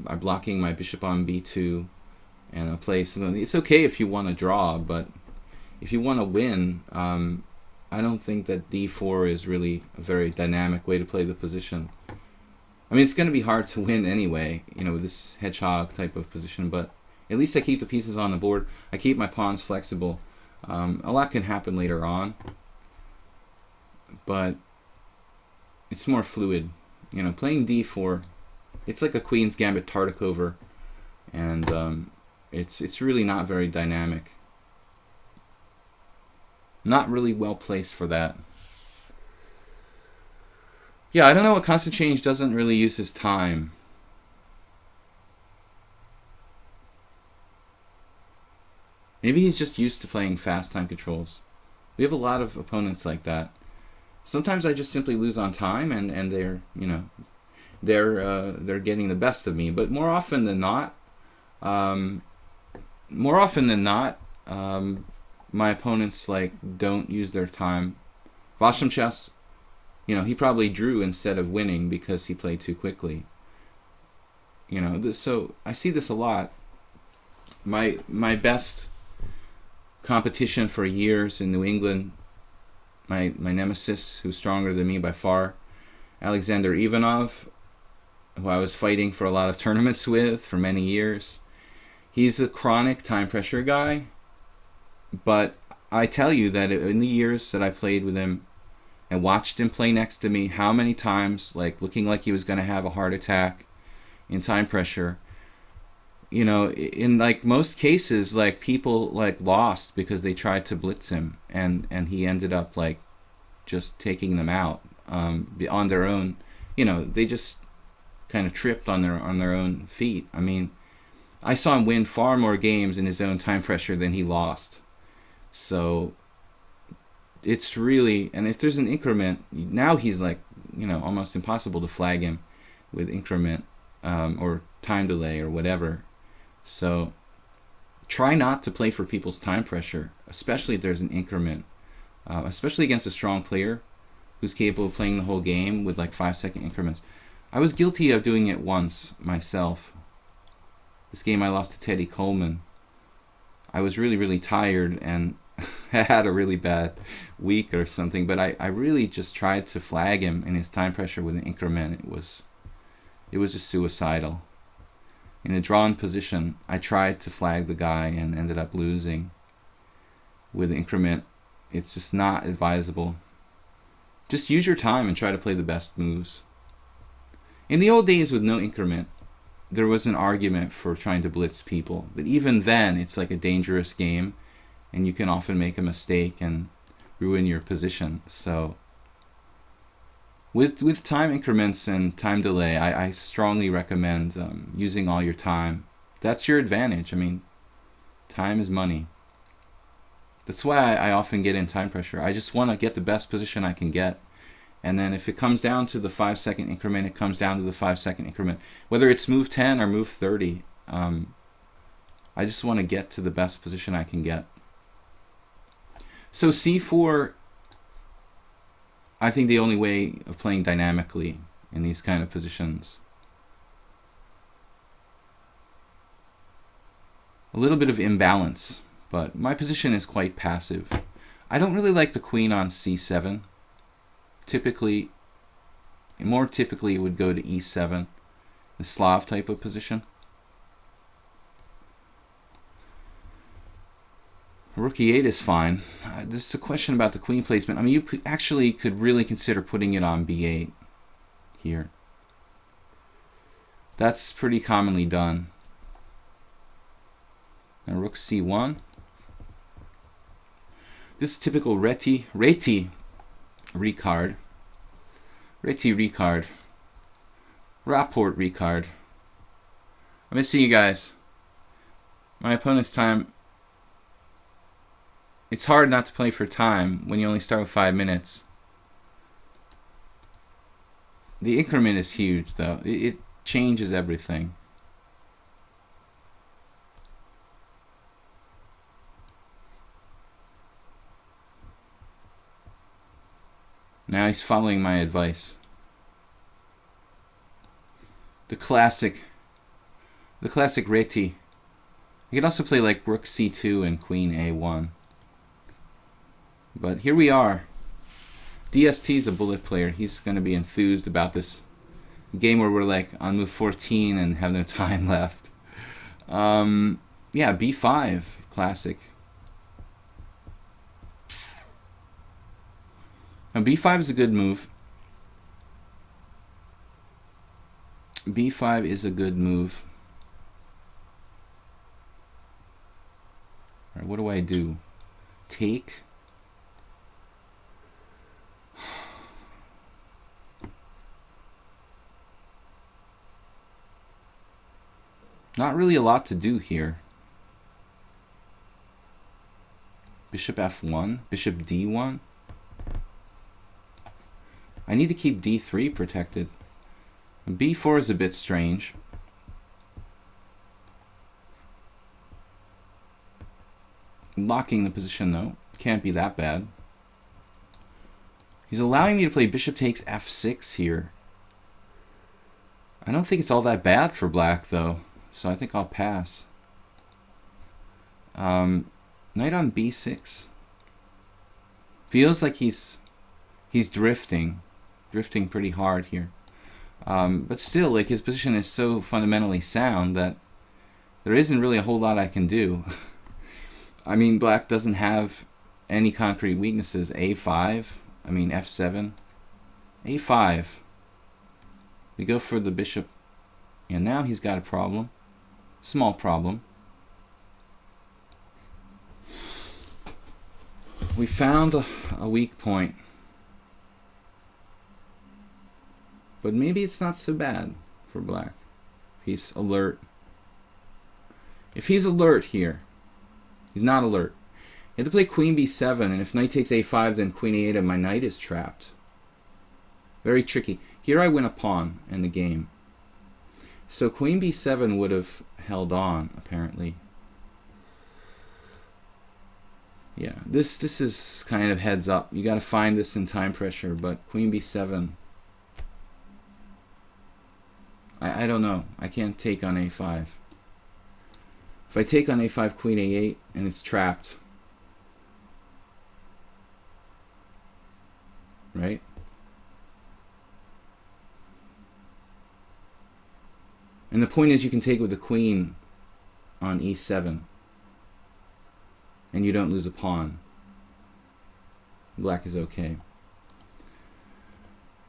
I'm blocking my bishop on b2, and I'll play something. It's okay if you want to draw, but if you want to win, I don't think that d4 is really a very dynamic way to play the position. I mean, it's going to be hard to win anyway, you know, with this hedgehog type of position, but at least I keep the pieces on the board. I keep my pawns flexible. A lot can happen later on, but it's more fluid. You know, playing d4, it's like a Queen's Gambit Tartikover, and it's really not very dynamic. Not really well placed for that. Yeah, I don't know what Constant Change doesn't really use his time. Maybe he's just used to playing fast time controls. We have a lot of opponents like that. Sometimes I just simply lose on time, and they're, you know, they're getting the best of me. But more often than not, my opponents like don't use their time. Vasham Chess, you know, he probably drew instead of winning because he played too quickly. You know, so I see this a lot. My best competition for years in New England, my nemesis, who's stronger than me by far, Alexander Ivanov, who I was fighting for a lot of tournaments with for many years. He's a chronic time pressure guy, but I tell you that in the years that I played with him and watched him play next to me, how many times, like looking like he was going to have a heart attack in time pressure, you know, in like most cases, like people like lost because they tried to blitz him, and he ended up like just taking them out on their own. You know, they just kind of tripped on their own feet. I mean, I saw him win far more games in his own time pressure than he lost. So it's really, and if there's an increment, now he's like, you know, almost impossible to flag him with increment or time delay or whatever. So try not to play for people's time pressure, especially if there's an increment, especially against a strong player who's capable of playing the whole game with like 5-second increments. I was guilty of doing it once myself. This game I lost to Teddy Coleman. I was really, really tired and had a really bad week or something, but I really just tried to flag him in his time pressure with an increment. It was just suicidal. In a drawn position, I tried to flag the guy and ended up losing with increment. It's just not advisable. Just use your time and try to play the best moves. In the old days with no increment, there was an argument for trying to blitz people. But even then, it's like a dangerous game, and you can often make a mistake and ruin your position. So with time increments and time delay, I strongly recommend using all your time. That's your advantage. I mean, time is money. That's why I often get in time pressure. I just want to get the best position I can get. And then if it comes down to the 5-second increment, it comes down to the 5-second increment. Whether it's move 10 or move 30, I just want to get to the best position I can get. So c4, I think the only way of playing dynamically in these kind of positions. A little bit of imbalance, but my position is quite passive. I don't really like the queen on c7. More typically it would go to e7, the Slav type of position. Rook e8 is fine. This is a question about the queen placement. I mean, you actually could really consider putting it on b8 here. That's pretty commonly done. Now rook c1. This is typical Reti Ricard. Reti Ricard. Rapport Ricard. I'm missing you guys. My opponent's time. It's hard not to play for time when you only start with 5 minutes. The increment is huge, though. It changes everything. Now he's following my advice. The classic Reti. You can also play like rook c2 and queen a1. But here we are. DST is a bullet player. He's going to be enthused about this game where we're like on move 14 and have no time left. Yeah, b5, classic. Now b5 is a good move. b5 is a good move. All right, what do I do? Take. Not really a lot to do here. Bishop f1, bishop d1. I need to keep d3 protected. b4 is a bit strange. Locking the position though, can't be that bad. He's allowing me to play bishop takes f6 here. I don't think it's all that bad for black though, so I think I'll pass. Knight on b6. Feels like he's drifting pretty hard here. But still, like, his position is so fundamentally sound that there isn't really a whole lot I can do. I mean, black doesn't have any concrete weaknesses. a5, I mean f7, a5. We go for the bishop, and now he's got a problem. Small problem. We found a weak point. But maybe it's not so bad for black. He's alert. If he's alert here, he's not alert. You have to play queen b7, and if knight takes a5, then queen a8, and my knight is trapped. Very tricky. Here I win a pawn in the game. So queen b7 would have held on, apparently. Yeah, this is kind of heads up. You got to find this in time pressure, but queen b7... I don't know. I can't take on a5. If I take on a5, queen a8, and it's trapped. Right? And the point is you can take with the queen on e7. And you don't lose a pawn. Black is okay.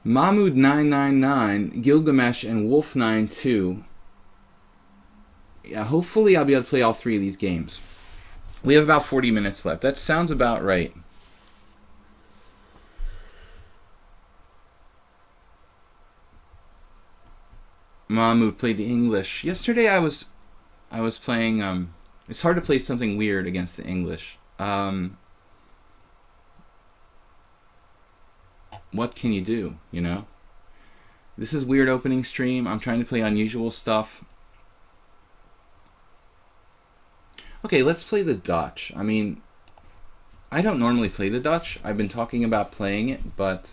Mahmoud 999, Gilgamesh, and Wolf 92 Yeah, hopefully I'll be able to play all 3 of these games. We have about 40 minutes left. That sounds about right. Mahmoud played the English. Yesterday I was playing. It's hard to play something weird against the English. What can you do, you know? This is weird opening stream. I'm trying to play unusual stuff. Okay, let's play the Dutch. I mean, I don't normally play the Dutch. I've been talking about playing it, but...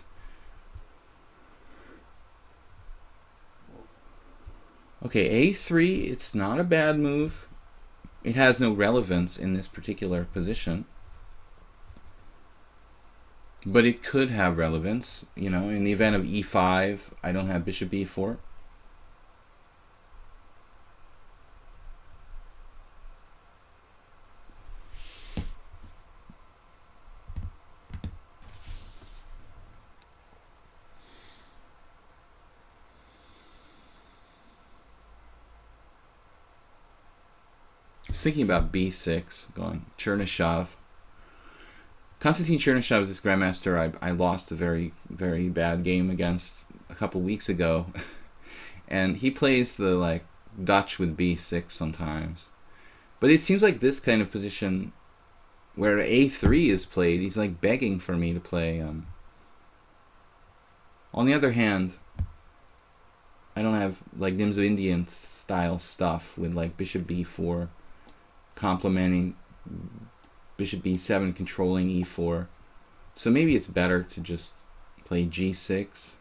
Okay, A3, it's not a bad move. It has no relevance in this particular position. But it could have relevance, you know, in the event of E5, I don't have bishop E4. Thinking about B6, going Chernyshov. Konstantin Chernyshov is this grandmaster I lost a very, very bad game against a couple weeks ago. And he plays the like Dutch with B6 sometimes. But it seems like this kind of position where A3 is played, he's like begging for me to play. On the other hand, I don't have like Nimzo Indian style stuff with like bishop B4 complementing bishop b7 controlling e4. So maybe it's better to just play g6.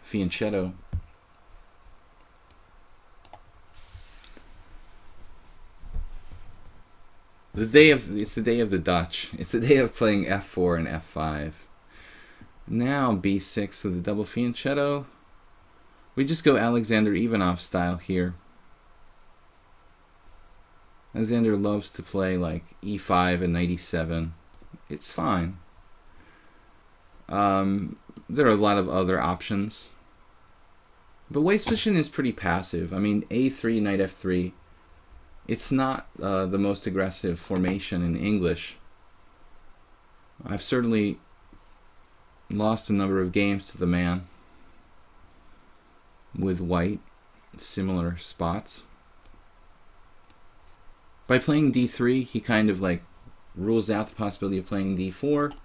Fianchetto. It's the day of the Dutch. It's the day of playing f4 and f5. Now b6 with the double fianchetto. We just go Alexander Ivanov style here. Alexander loves to play like e5 and knight e7. It's fine. There are a lot of other options. But White's position is pretty passive. I mean, a3, knight f3. It's not the most aggressive formation in English. I've certainly lost a number of games to the man with White, similar spots. By playing d3, he kind of like rules out the possibility of playing d4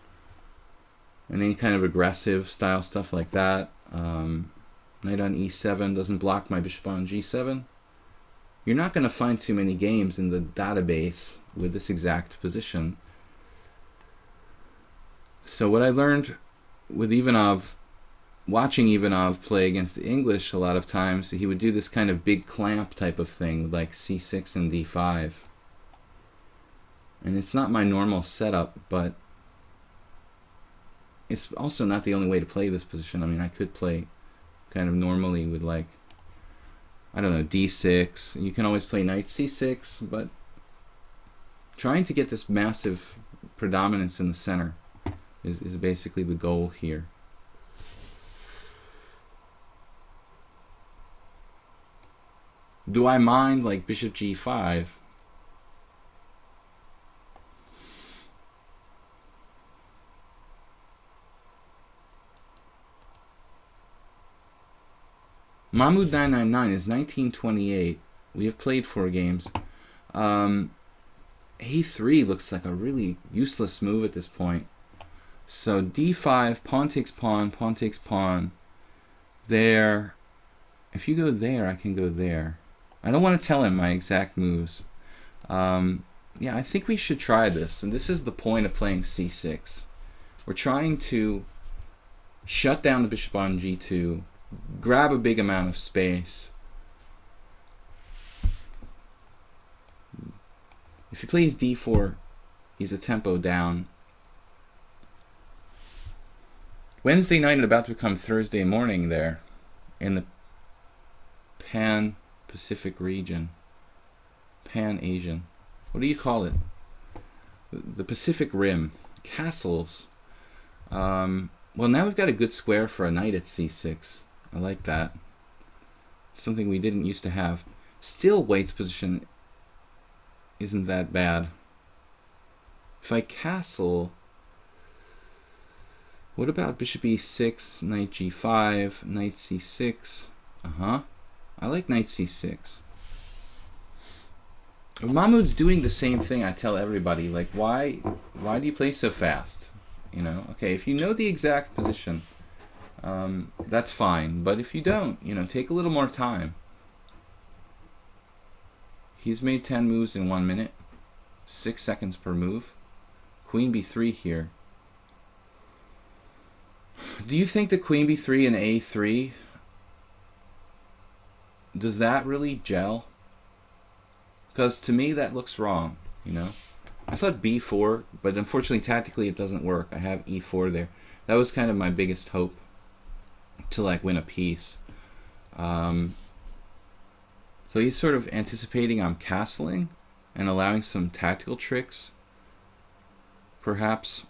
and any kind of aggressive style stuff like that. Knight on e7 doesn't block my bishop on g7. You're not going to find too many games in the database with this exact position. So what I learned with Ivanov, watching Ivanov play against the English a lot of times, he would do this kind of big clamp type of thing with like c6 and d5. And it's not my normal setup, but it's also not the only way to play this position. I mean, I could play kind of normally with like, I don't know, d6. You can always play knight c6, but trying to get this massive predominance in the center is basically the goal here. Do I mind like bishop g5? Mahmoud 999 is 1928. We have played 4 games. A3 looks like a really useless move at this point. So d5, pawn takes pawn, pawn takes pawn. There. If you go there, I can go there. I don't want to tell him my exact moves. Yeah, I think we should try this. And this is the point of playing c6. We're trying to shut down the bishop on g2, grab a big amount of space. If he plays d4, he's a tempo down. Wednesday night and about to become Thursday morning there in the Pan-Pacific region. Pan-Asian. What do you call it? The Pacific Rim. Castles. Well, now we've got a good square for a knight at c6. I like that. Something we didn't used to have. Still, White's position isn't that bad. If I castle, what about bishop e6, knight g5, knight c6? I like knight c6. Mahmoud's doing the same thing I tell everybody. Like, why do you play so fast? You know, okay, if you know the exact position, that's fine. But if you don't, you know, take a little more time. He's made 10 moves in 1 minute. 6 seconds per move. Queen b3 here. Do you think the queen b3 and a3, does that really gel? Because to me that looks wrong, you know. I thought b4, but unfortunately tactically it doesn't work. I have e4 there. That was kind of my biggest hope to like win a piece. So he's sort of anticipating I'm castling and allowing some tactical tricks, perhaps.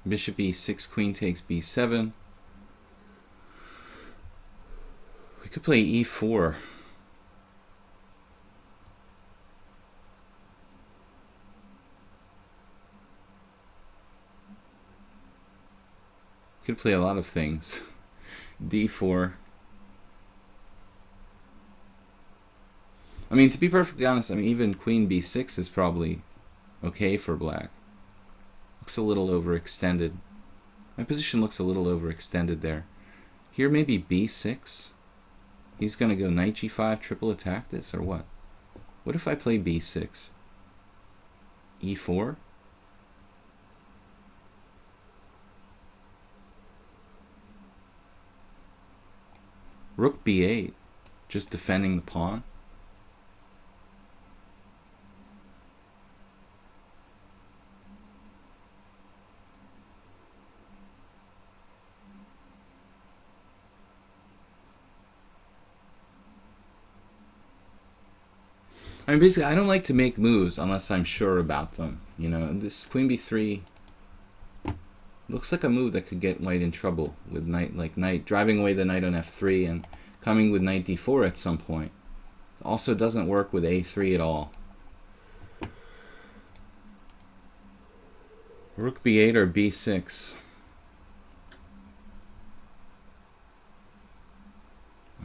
Bishop e6, queen takes b7. We could play e4. Could play a lot of things. d4. I mean, to be perfectly honest, I mean, even queen b6 is probably okay for black. Looks a little overextended. My position looks a little overextended there. Here maybe b6. He's going to go knight g5, triple attack this, or what? What if I play b6? e4? Rook b8. Just defending the pawn. I mean, basically, I don't like to make moves unless I'm sure about them. You know, and this queen b3 looks like a move that could get white in trouble with knight driving away the knight on f3 and coming with knight d4 at some point. Also doesn't work with a3 at all. Rook b8 or b6.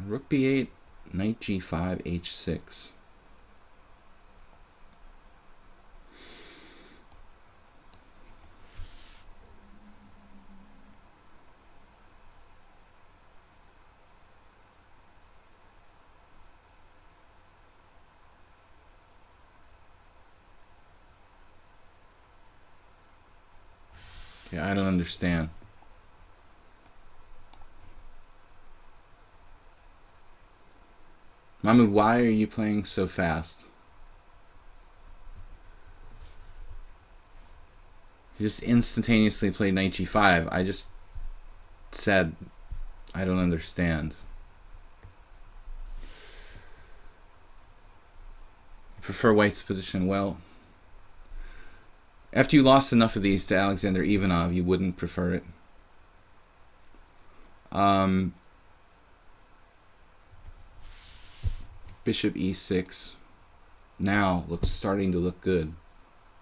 Rook b8, knight g5, h6. Yeah, I don't understand. Mahmoud, why are you playing so fast? You just instantaneously played knight g5. I just said I don't understand. You prefer white's position? Well, after you lost enough of these to Alexander Ivanov, you wouldn't prefer it. Bishop e6 now starting to look good.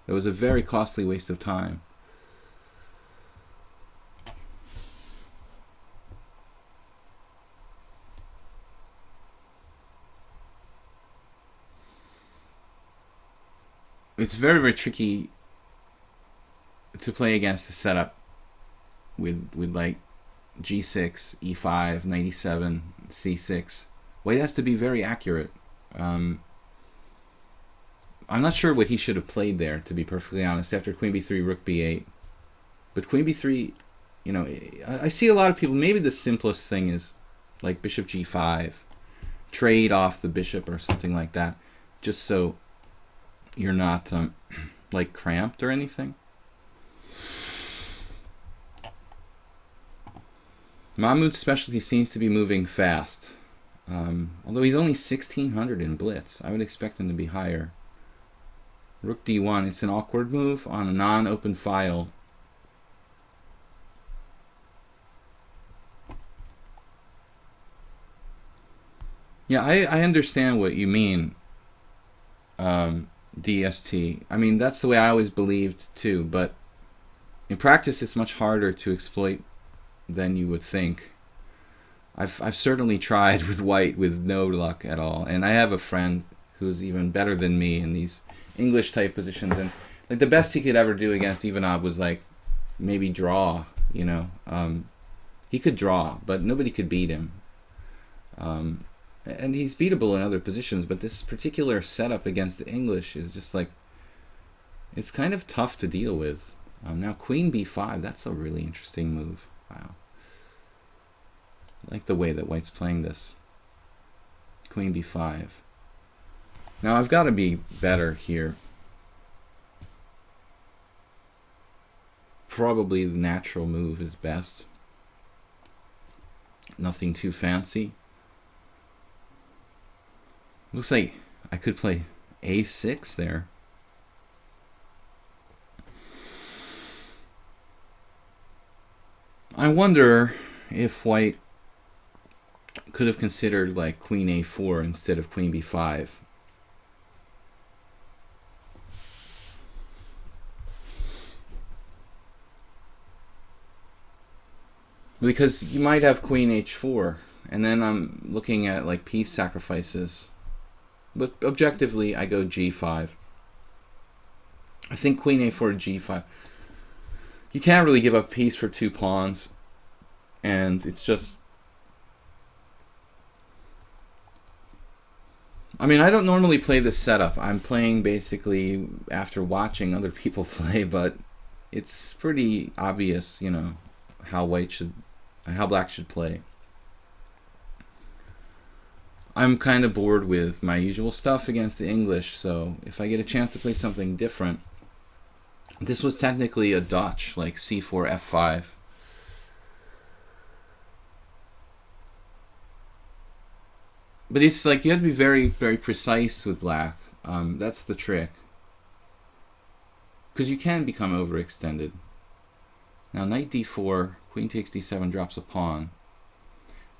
It was a very costly waste of time. It's very, very tricky to play against the setup with like g6, e5, knight e7, c6. White has to be very accurate. I'm not sure what he should have played there, to be perfectly honest, after queen b3, rook b8. But queen b3, you know, I see a lot of people, maybe the simplest thing is like bishop g5, trade off the bishop or something like that, just so you're not like cramped or anything. Mahmoud's specialty seems to be moving fast. Although he's only 1600 in blitz. I would expect him to be higher. Rook d1. It's an awkward move on a non-open file. Yeah, I understand what you mean, DST. I mean, that's the way I always believed too, but in practice it's much harder to exploit than you would think. I've certainly tried with white with no luck at all, and I have a friend who's even better than me in these English type positions, and like the best he could ever do against Ivanov was like maybe draw, you know. He could draw, but nobody could beat him. And he's beatable in other positions, but this particular setup against the English is just like, it's kind of tough to deal with. Now queen b5, that's a really interesting move. Wow. I like the way that white's playing this. Queen b5. Now I've got to be better here. Probably the natural move is best. Nothing too fancy. Looks like I could play a6 there. I wonder if white could have considered like queen a4 instead of queen b5. Because you might have queen h4, and then I'm looking at like piece sacrifices. But objectively, I go g5. I think queen a4 g5. You can't really give up piece for 2 pawns, and it's just... I mean, I don't normally play this setup. I'm playing basically after watching other people play, but it's pretty obvious, you know, how black should play. I'm kind of bored with my usual stuff against the English, so if I get a chance to play something different... This was technically a Dutch, like c4, f5. But it's like you have to be very, very precise with black. That's the trick. Because you can become overextended. Now knight d4, queen takes d7, drops a pawn.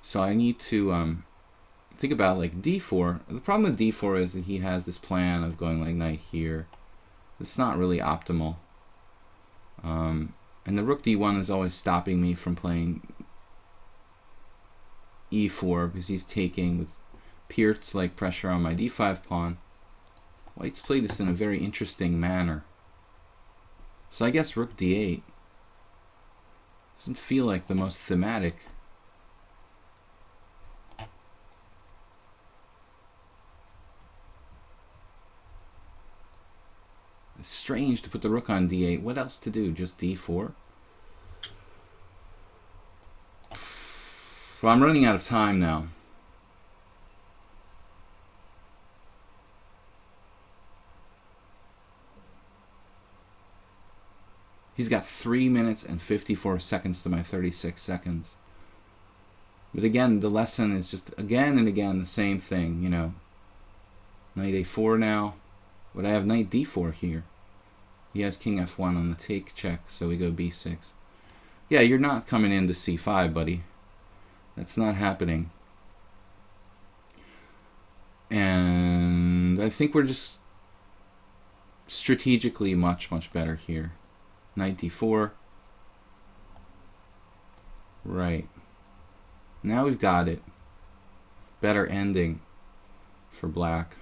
So I need to think about like d4. The problem with d4 is that he has this plan of going like knight here. It's not really optimal. And the rook d1 is always stopping me from playing e4 because he's taking with Peertz-like pressure on my d5 pawn. White's played this in a very interesting manner. So I guess rook d8 doesn't feel like the most thematic. It's strange to put the rook on d8. What else to do? Just d4? Well, I'm running out of time now. He's got 3 minutes and 54 seconds to my 36 seconds. But again, the lesson is just again and again the same thing, you know. Knight a4 now. But I have knight d4 here. He has king f1 on the take check, so we go b6. Yeah, you're not coming into c5, buddy. That's not happening. And I think we're just strategically much, much better here. Knight d4. Right. Now we've got it. Better ending for black.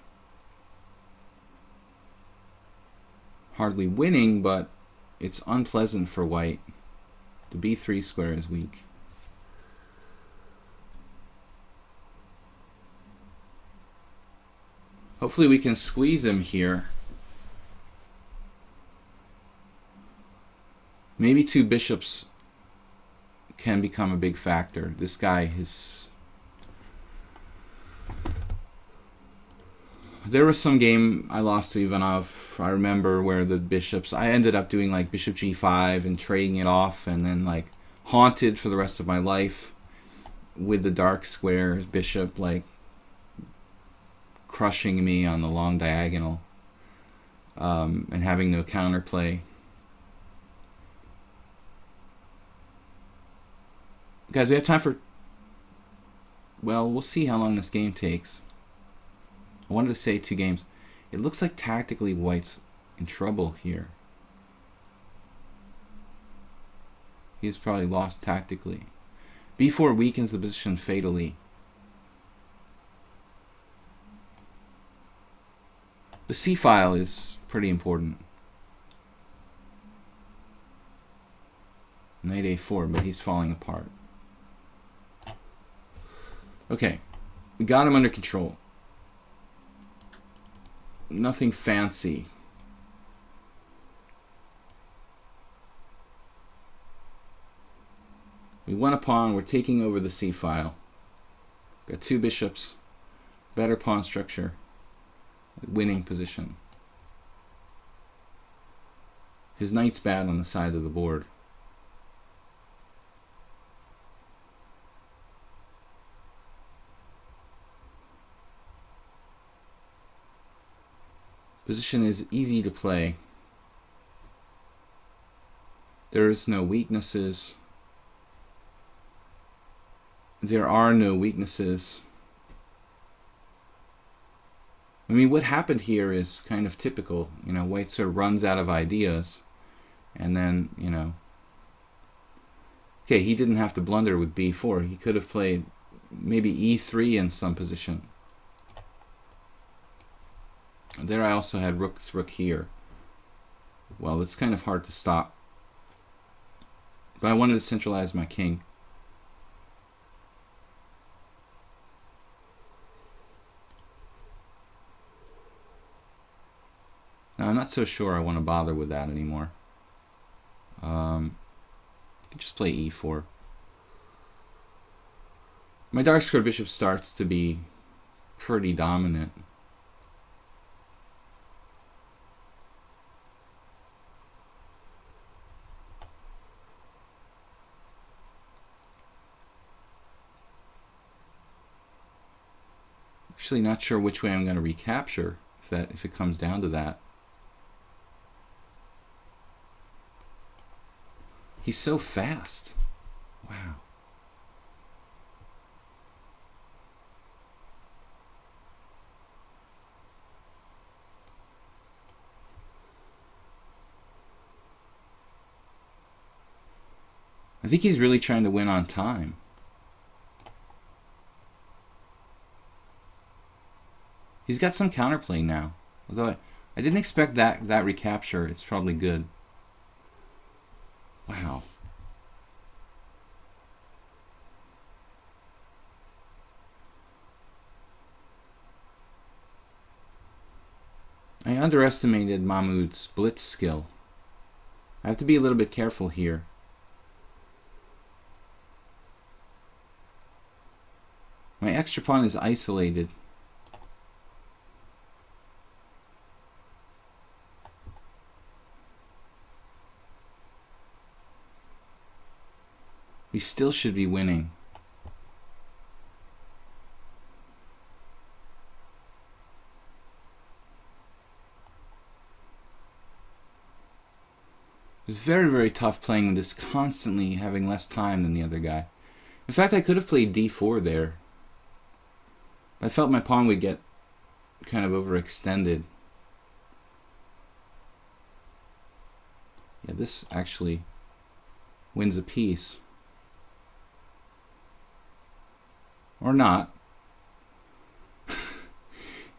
Hardly winning, but it's unpleasant for white. The b3 square is weak. Hopefully we can squeeze him here. Maybe 2 bishops can become a big factor. This guy is... There was some game I lost to Ivanov, I remember, where the bishops... I ended up doing like bishop g5 and trading it off, and then like haunted for the rest of my life with the dark square bishop like crushing me on the long diagonal. and having no counterplay. Guys, we have time for... Well, we'll see how long this game takes. I wanted to say 2 games. It looks like tactically White's in trouble here. He's probably lost tactically. B4 weakens the position fatally. The C file is pretty important. Knight A4, but he's falling apart. Okay, we got him under control. Nothing fancy. We won a pawn. We're taking over the C file. Got 2 bishops. Better pawn structure. Winning position. His knight's bad on the side of the board. Position is easy to play. There is no weaknesses. There are no weaknesses. I mean, what happened here is kind of typical. You know, White sort of runs out of ideas. And then, you know... Okay, he didn't have to blunder with B4. He could have played maybe E3 in some position. There I also had rook here. Well, it's kind of hard to stop. But I wanted to centralize my king. Now, I'm not so sure I want to bother with that anymore. I can just play E4. My dark square bishop starts to be pretty dominant. Actually, not sure which way I'm going to recapture if it comes down to that. He's so fast. Wow. I think he's really trying to win on time. He's got some counterplay now. Although I didn't expect that recapture. It's probably good. Wow. I underestimated Mahmoud's blitz skill. I have to be a little bit careful here. My extra pawn is isolated. We still should be winning. It was very, very tough playing with this, constantly having less time than the other guy. In fact, I could have played d4 there. I felt my pawn would get kind of overextended. Yeah, this actually wins a piece. Or not.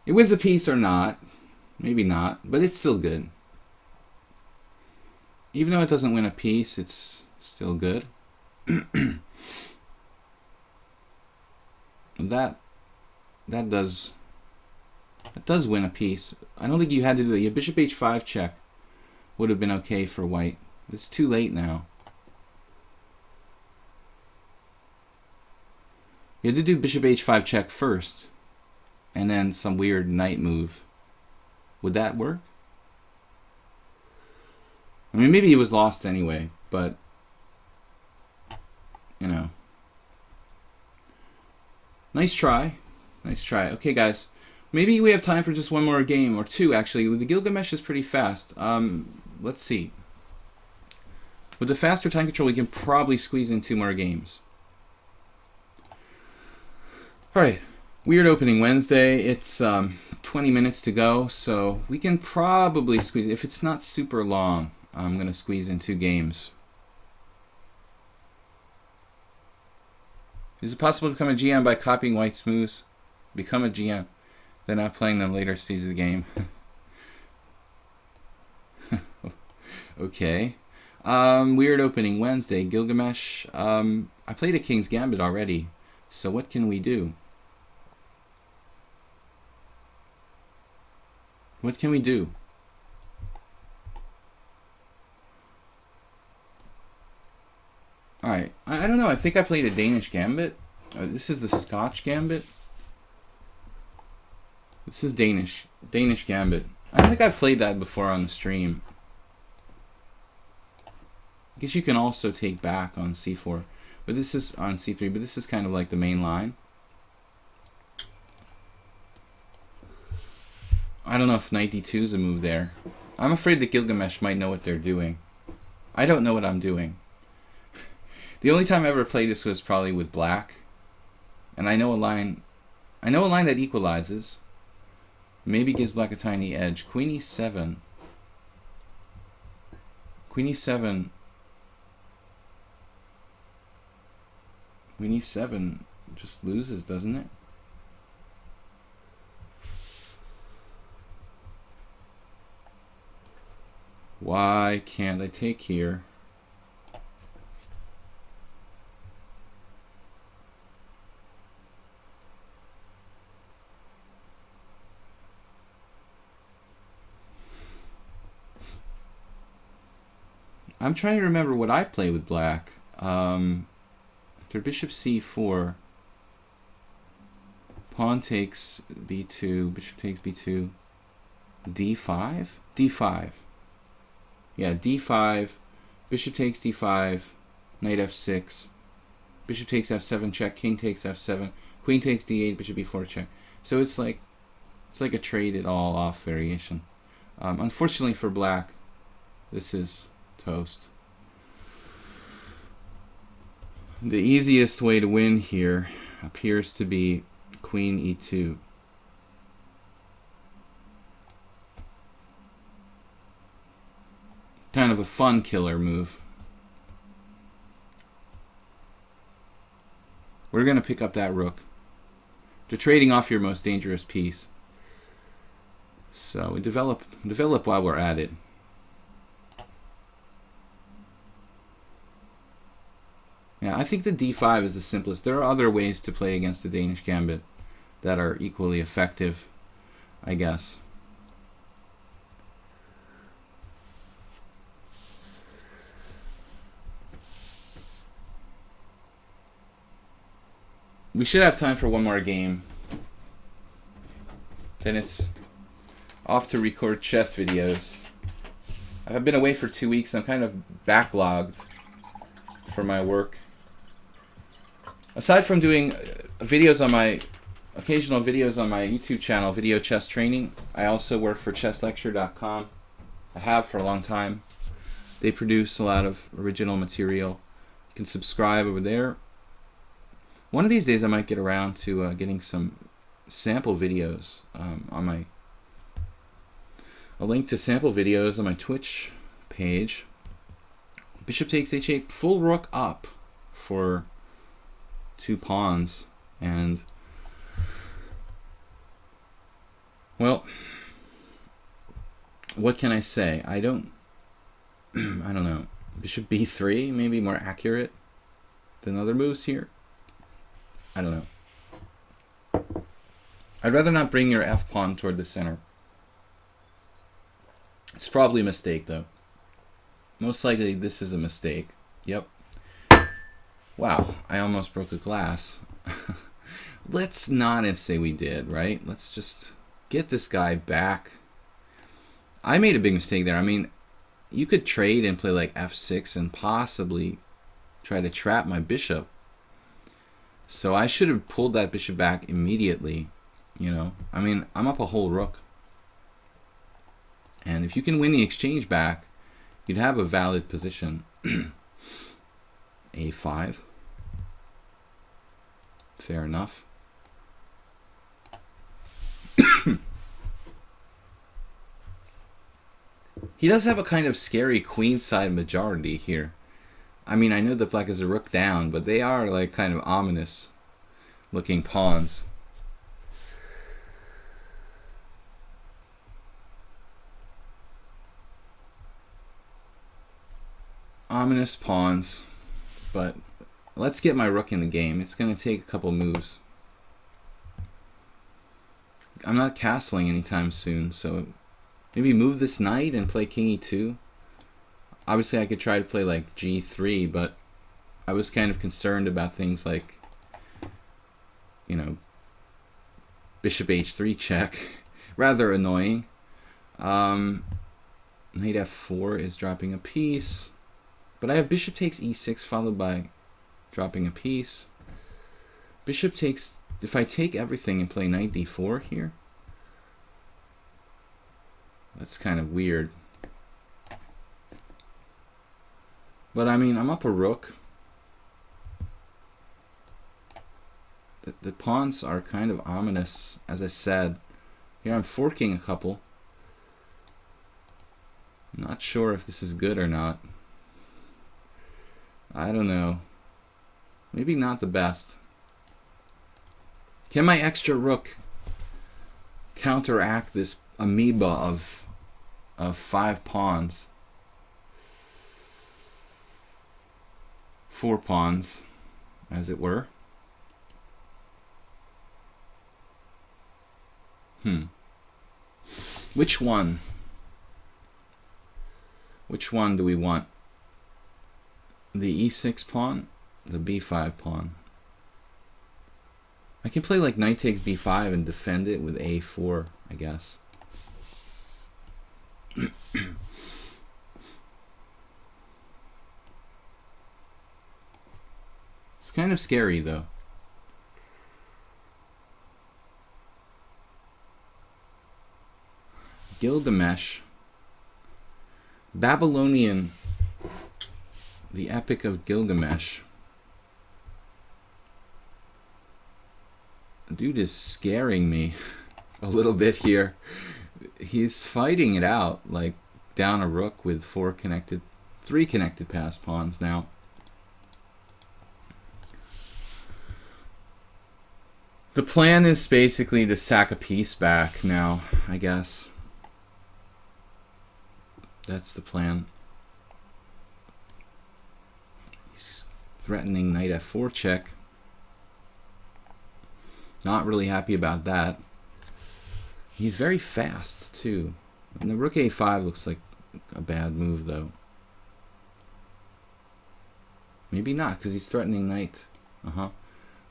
It wins a piece or not. Maybe not, but it's still good. Even though it doesn't win a piece, it's still good. That does win a piece. I don't think you had to do it. Your bishop h5 check would have been okay for white. It's too late now. You had to do bishop h5 check first, and then some weird knight move. Would that work? I mean, maybe he was lost anyway, but, you know. Nice try. Nice try. Okay, guys. Maybe we have time for just one more game, or two actually. The Gilgamesh is pretty fast. Let's see. With the faster time control, we can probably squeeze in two more games. Alright, weird opening Wednesday. It's 20 minutes to go, so we can probably squeeze. If it's not super long, I'm going to squeeze in two games. Is it possible to become a GM by copying white's moves? Become a GM, then not playing them later stages of the game. Okay. Weird opening Wednesday. Gilgamesh. I played a King's Gambit already, so what can we do? What can we do? Alright, I don't know. I think I played a Danish Gambit. This is the Scotch Gambit. This is Danish Gambit. I don't think I've played that before on the stream. I guess you can also take back on c4, but this is on c3, but this is kind of like the main line. I don't know if knight d2 is a move there. I'm afraid that Gilgamesh might know what they're doing. I don't know what I'm doing. The only time I ever played this was probably with black, and I know a line that equalizes. Maybe gives black a tiny edge. Queen e7. Queen e7. Queen e7 just loses, doesn't it? Why can't I take here? I'm trying to remember what I play with black. After bishop c4, pawn takes b2, bishop takes b2, d5? d5. Yeah, d5, bishop takes d5, knight f6, bishop takes f7 check, king takes f7, queen takes d8, bishop b4 check. So it's like a trade it all off variation. Unfortunately for black, this is toast. The easiest way to win here appears to be queen e2. Kind of a fun killer move. We're going to pick up that rook. They're trading off your most dangerous piece. So we develop while we're at it. Yeah, I think the d5 is the simplest. There are other ways to play against the Danish Gambit that are equally effective, I guess. We should have time for one more game. Then it's off to record chess videos. I've been away for 2 weeks. I'm kind of backlogged for my work. Aside from doing videos on my occasional videos on my YouTube channel, Video Chess Training, I also work for chesslecture.com. I have for a long time. They produce a lot of original material. You can subscribe over there. One of these days I might get around to getting some sample videos on my a link to sample videos on my Twitch page. Bishop takes h8, full rook up for 2 pawns, and well, what can I say? I don't know. Bishop b3 maybe more accurate than other moves here. I don't know. I'd rather not bring your f pawn toward the center. It's probably a mistake though. Most likely this is a mistake. Yep. Wow, I almost broke a glass. Let's not say we did, right? Let's just get this guy back. I made a big mistake there. I mean, you could trade and play like f6 and possibly try to trap my bishop. So I should have pulled that bishop back immediately. You know, I mean, I'm up a whole rook. And if you can win the exchange back, you'd have a valid position. A5. Fair enough. He does have a kind of scary queenside majority here. I mean, I know that black is a rook down, but they are like kind of ominous looking pawns. Ominous pawns, but let's get my rook in the game. It's going to take a couple moves. I'm not castling anytime soon, so maybe move this knight and play king e2. Obviously, I could try to play like g3, but I was kind of concerned about things like, you know, bishop h3 check. Rather annoying. Knight f4 is dropping a piece. But I have bishop takes e6 followed by dropping a piece. Bishop takes... If I take everything and play knight d4 here, that's kind of weird. But I mean, I'm up a rook. The pawns are kind of ominous, as I said. Here I'm forking a couple. Not sure if this is good or not. I don't know. Maybe not the best. Can my extra rook counteract this amoeba of 5 pawns? 4 pawns, as it were. Which one? Which one do we want? The e6 pawn? The b5 pawn? I can play like knight takes b5 and defend it with a4, I guess. It's kind of scary though. Gilgamesh. Babylonian. The Epic of Gilgamesh. Dude is scaring me a little bit here. He's fighting it out, like down a rook with 3 connected pass pawns now. The plan is basically to sack a piece back now, I guess. That's the plan. He's threatening knight f4 check. Not really happy about that. He's very fast too. And the rook a5 looks like a bad move though. Maybe not, because he's threatening knight. Well,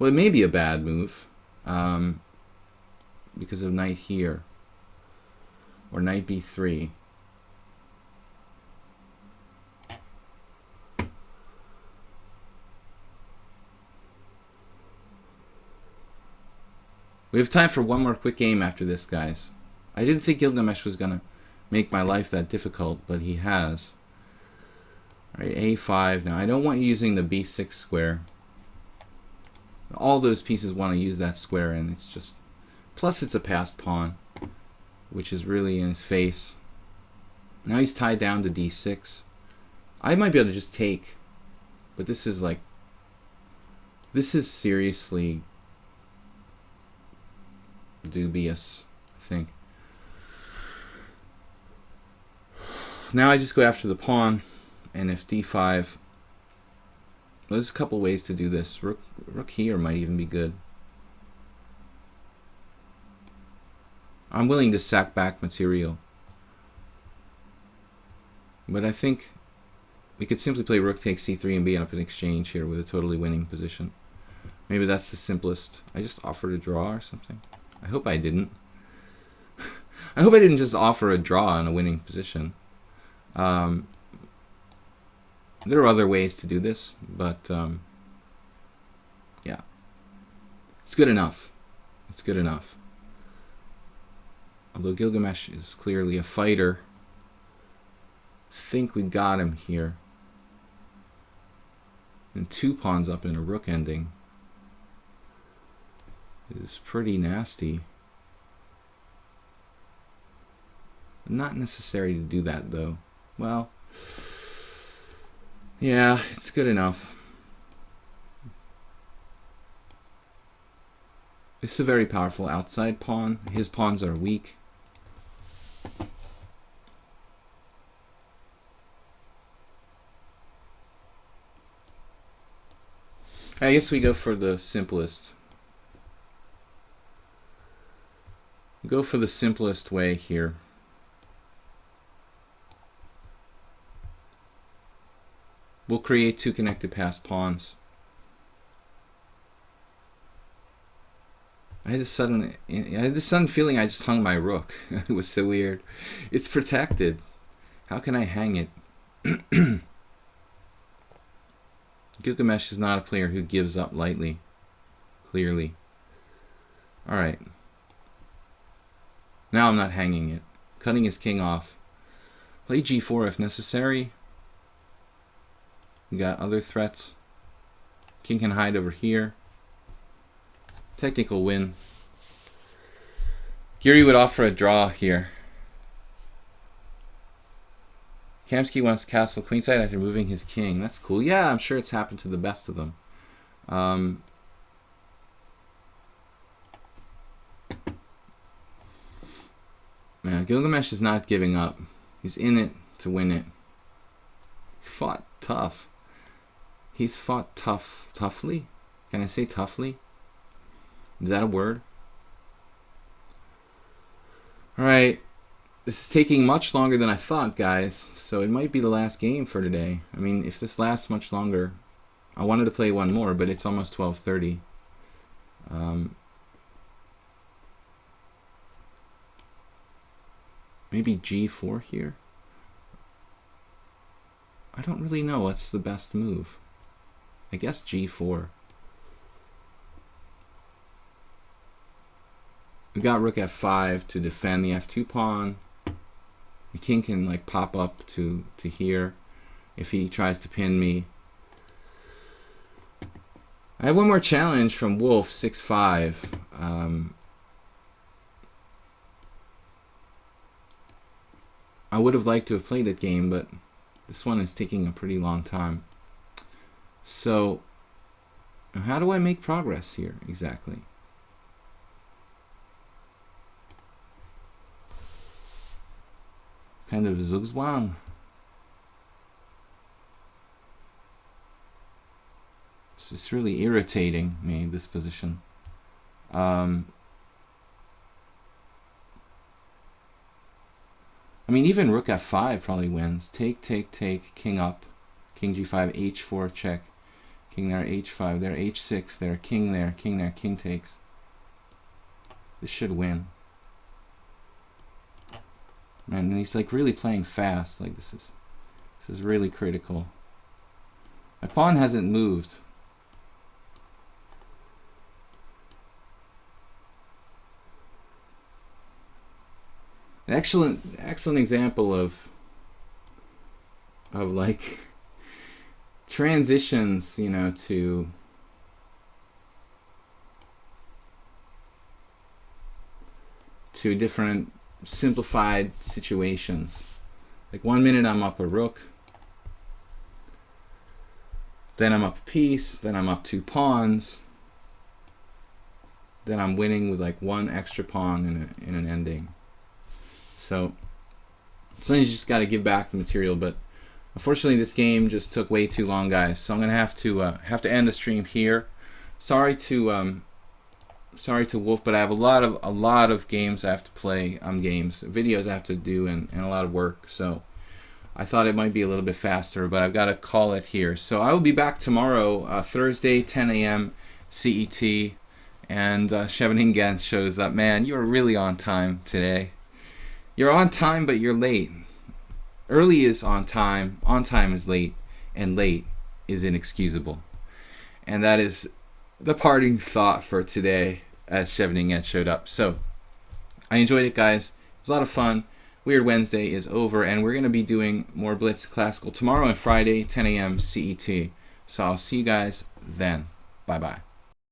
it may be a bad move. Because of knight here. Or knight b3. We have time for one more quick game after this, guys. I didn't think Gilgamesh was going to make my life that difficult, but he has. Alright, a5. Now, I don't want you using the b6 square. All those pieces want to use that square, and it's just... Plus, it's a passed pawn, which is really in his face. Now he's tied down to d6. I might be able to just take, but this is like... This is seriously... dubious, I think. Now I just go after the pawn, and if d5, there's a couple ways to do this. Rook here might even be good. I'm willing to sack back material, but I think we could simply play rook takes c3 and be up in exchange here with a totally winning position. Maybe that's the simplest. I just offered a draw or something. I hope I didn't. I hope I didn't just offer a draw in a winning position. There are other ways to do this, but yeah. It's good enough. It's good enough. Although Gilgamesh is clearly a fighter. I think we got him here. And 2 pawns up in a rook ending is pretty nasty. Not necessary to do that though. Well, yeah, it's good enough. This is a very powerful outside pawn. His pawns are weak. I guess we go for the simplest. Go for the simplest way here. We'll create 2 connected pass pawns. I had this sudden feeling I just hung my rook. It was so weird. It's protected. How can I hang it? Gilgamesh is not a player who gives up lightly. Clearly. Alright. Now I'm not hanging it. Cutting his king off. Play g4 if necessary. We got other threats. King can hide over here. Technical win. Geary would offer a draw here. Kamsky wants castle queenside after moving his king. That's cool. Yeah, I'm sure it's happened to the best of them. Man, Gilgamesh is not giving up. He's in it to win it. He's fought tough. He's fought toughly? Can I say toughly? Is that a word? Alright. This is taking much longer than I thought, guys. So it might be the last game for today. I mean, if this lasts much longer... I wanted to play one more, but it's almost 12:30. Maybe g4 here? I don't really know what's the best move. I guess g4. We got rook f5 to defend the f2 pawn. The king can like pop up to here if he tries to pin me. I have one more challenge from Wolf 6-5. I would have liked to have played that game, but this one is taking a pretty long time. So, how do I make progress here exactly? Kind of zugzwang. It's really irritating me, this position. I mean, even rook f5 probably wins. Take, king up, king g5, h4, check, king there, h5, there, h6, there, king there, king takes. This should win. Man, and he's like really playing fast. Like this is really critical. My pawn hasn't moved. An excellent example of like transitions, you know, to different simplified situations. Like 1 minute I'm up a rook, then I'm up a piece, then I'm up 2 pawns, then I'm winning with like 1 extra pawn in an ending. So sometimes you just got to give back the material, but unfortunately this game just took way too long, guys. So I'm gonna have to end the stream here. Sorry to Wolf, but I have a lot of games I have to play, videos I have to do, and a lot of work. So I thought it might be a little bit faster, but I've got to call it here. So I will be back tomorrow, Thursday, 10 a.m. CET, and Chevening Gens shows up. Man, you're really on time today. You're on time, but you're late. Early is on time is late, and late is inexcusable. And that is the parting thought for today as Chevening Gens showed up. So, I enjoyed it, guys. was a lot of fun. Weird Wednesday is over, and we're going to be doing more Blitz Classical tomorrow and Friday, 10 a.m. CET. So I'll see you guys then. Bye-bye.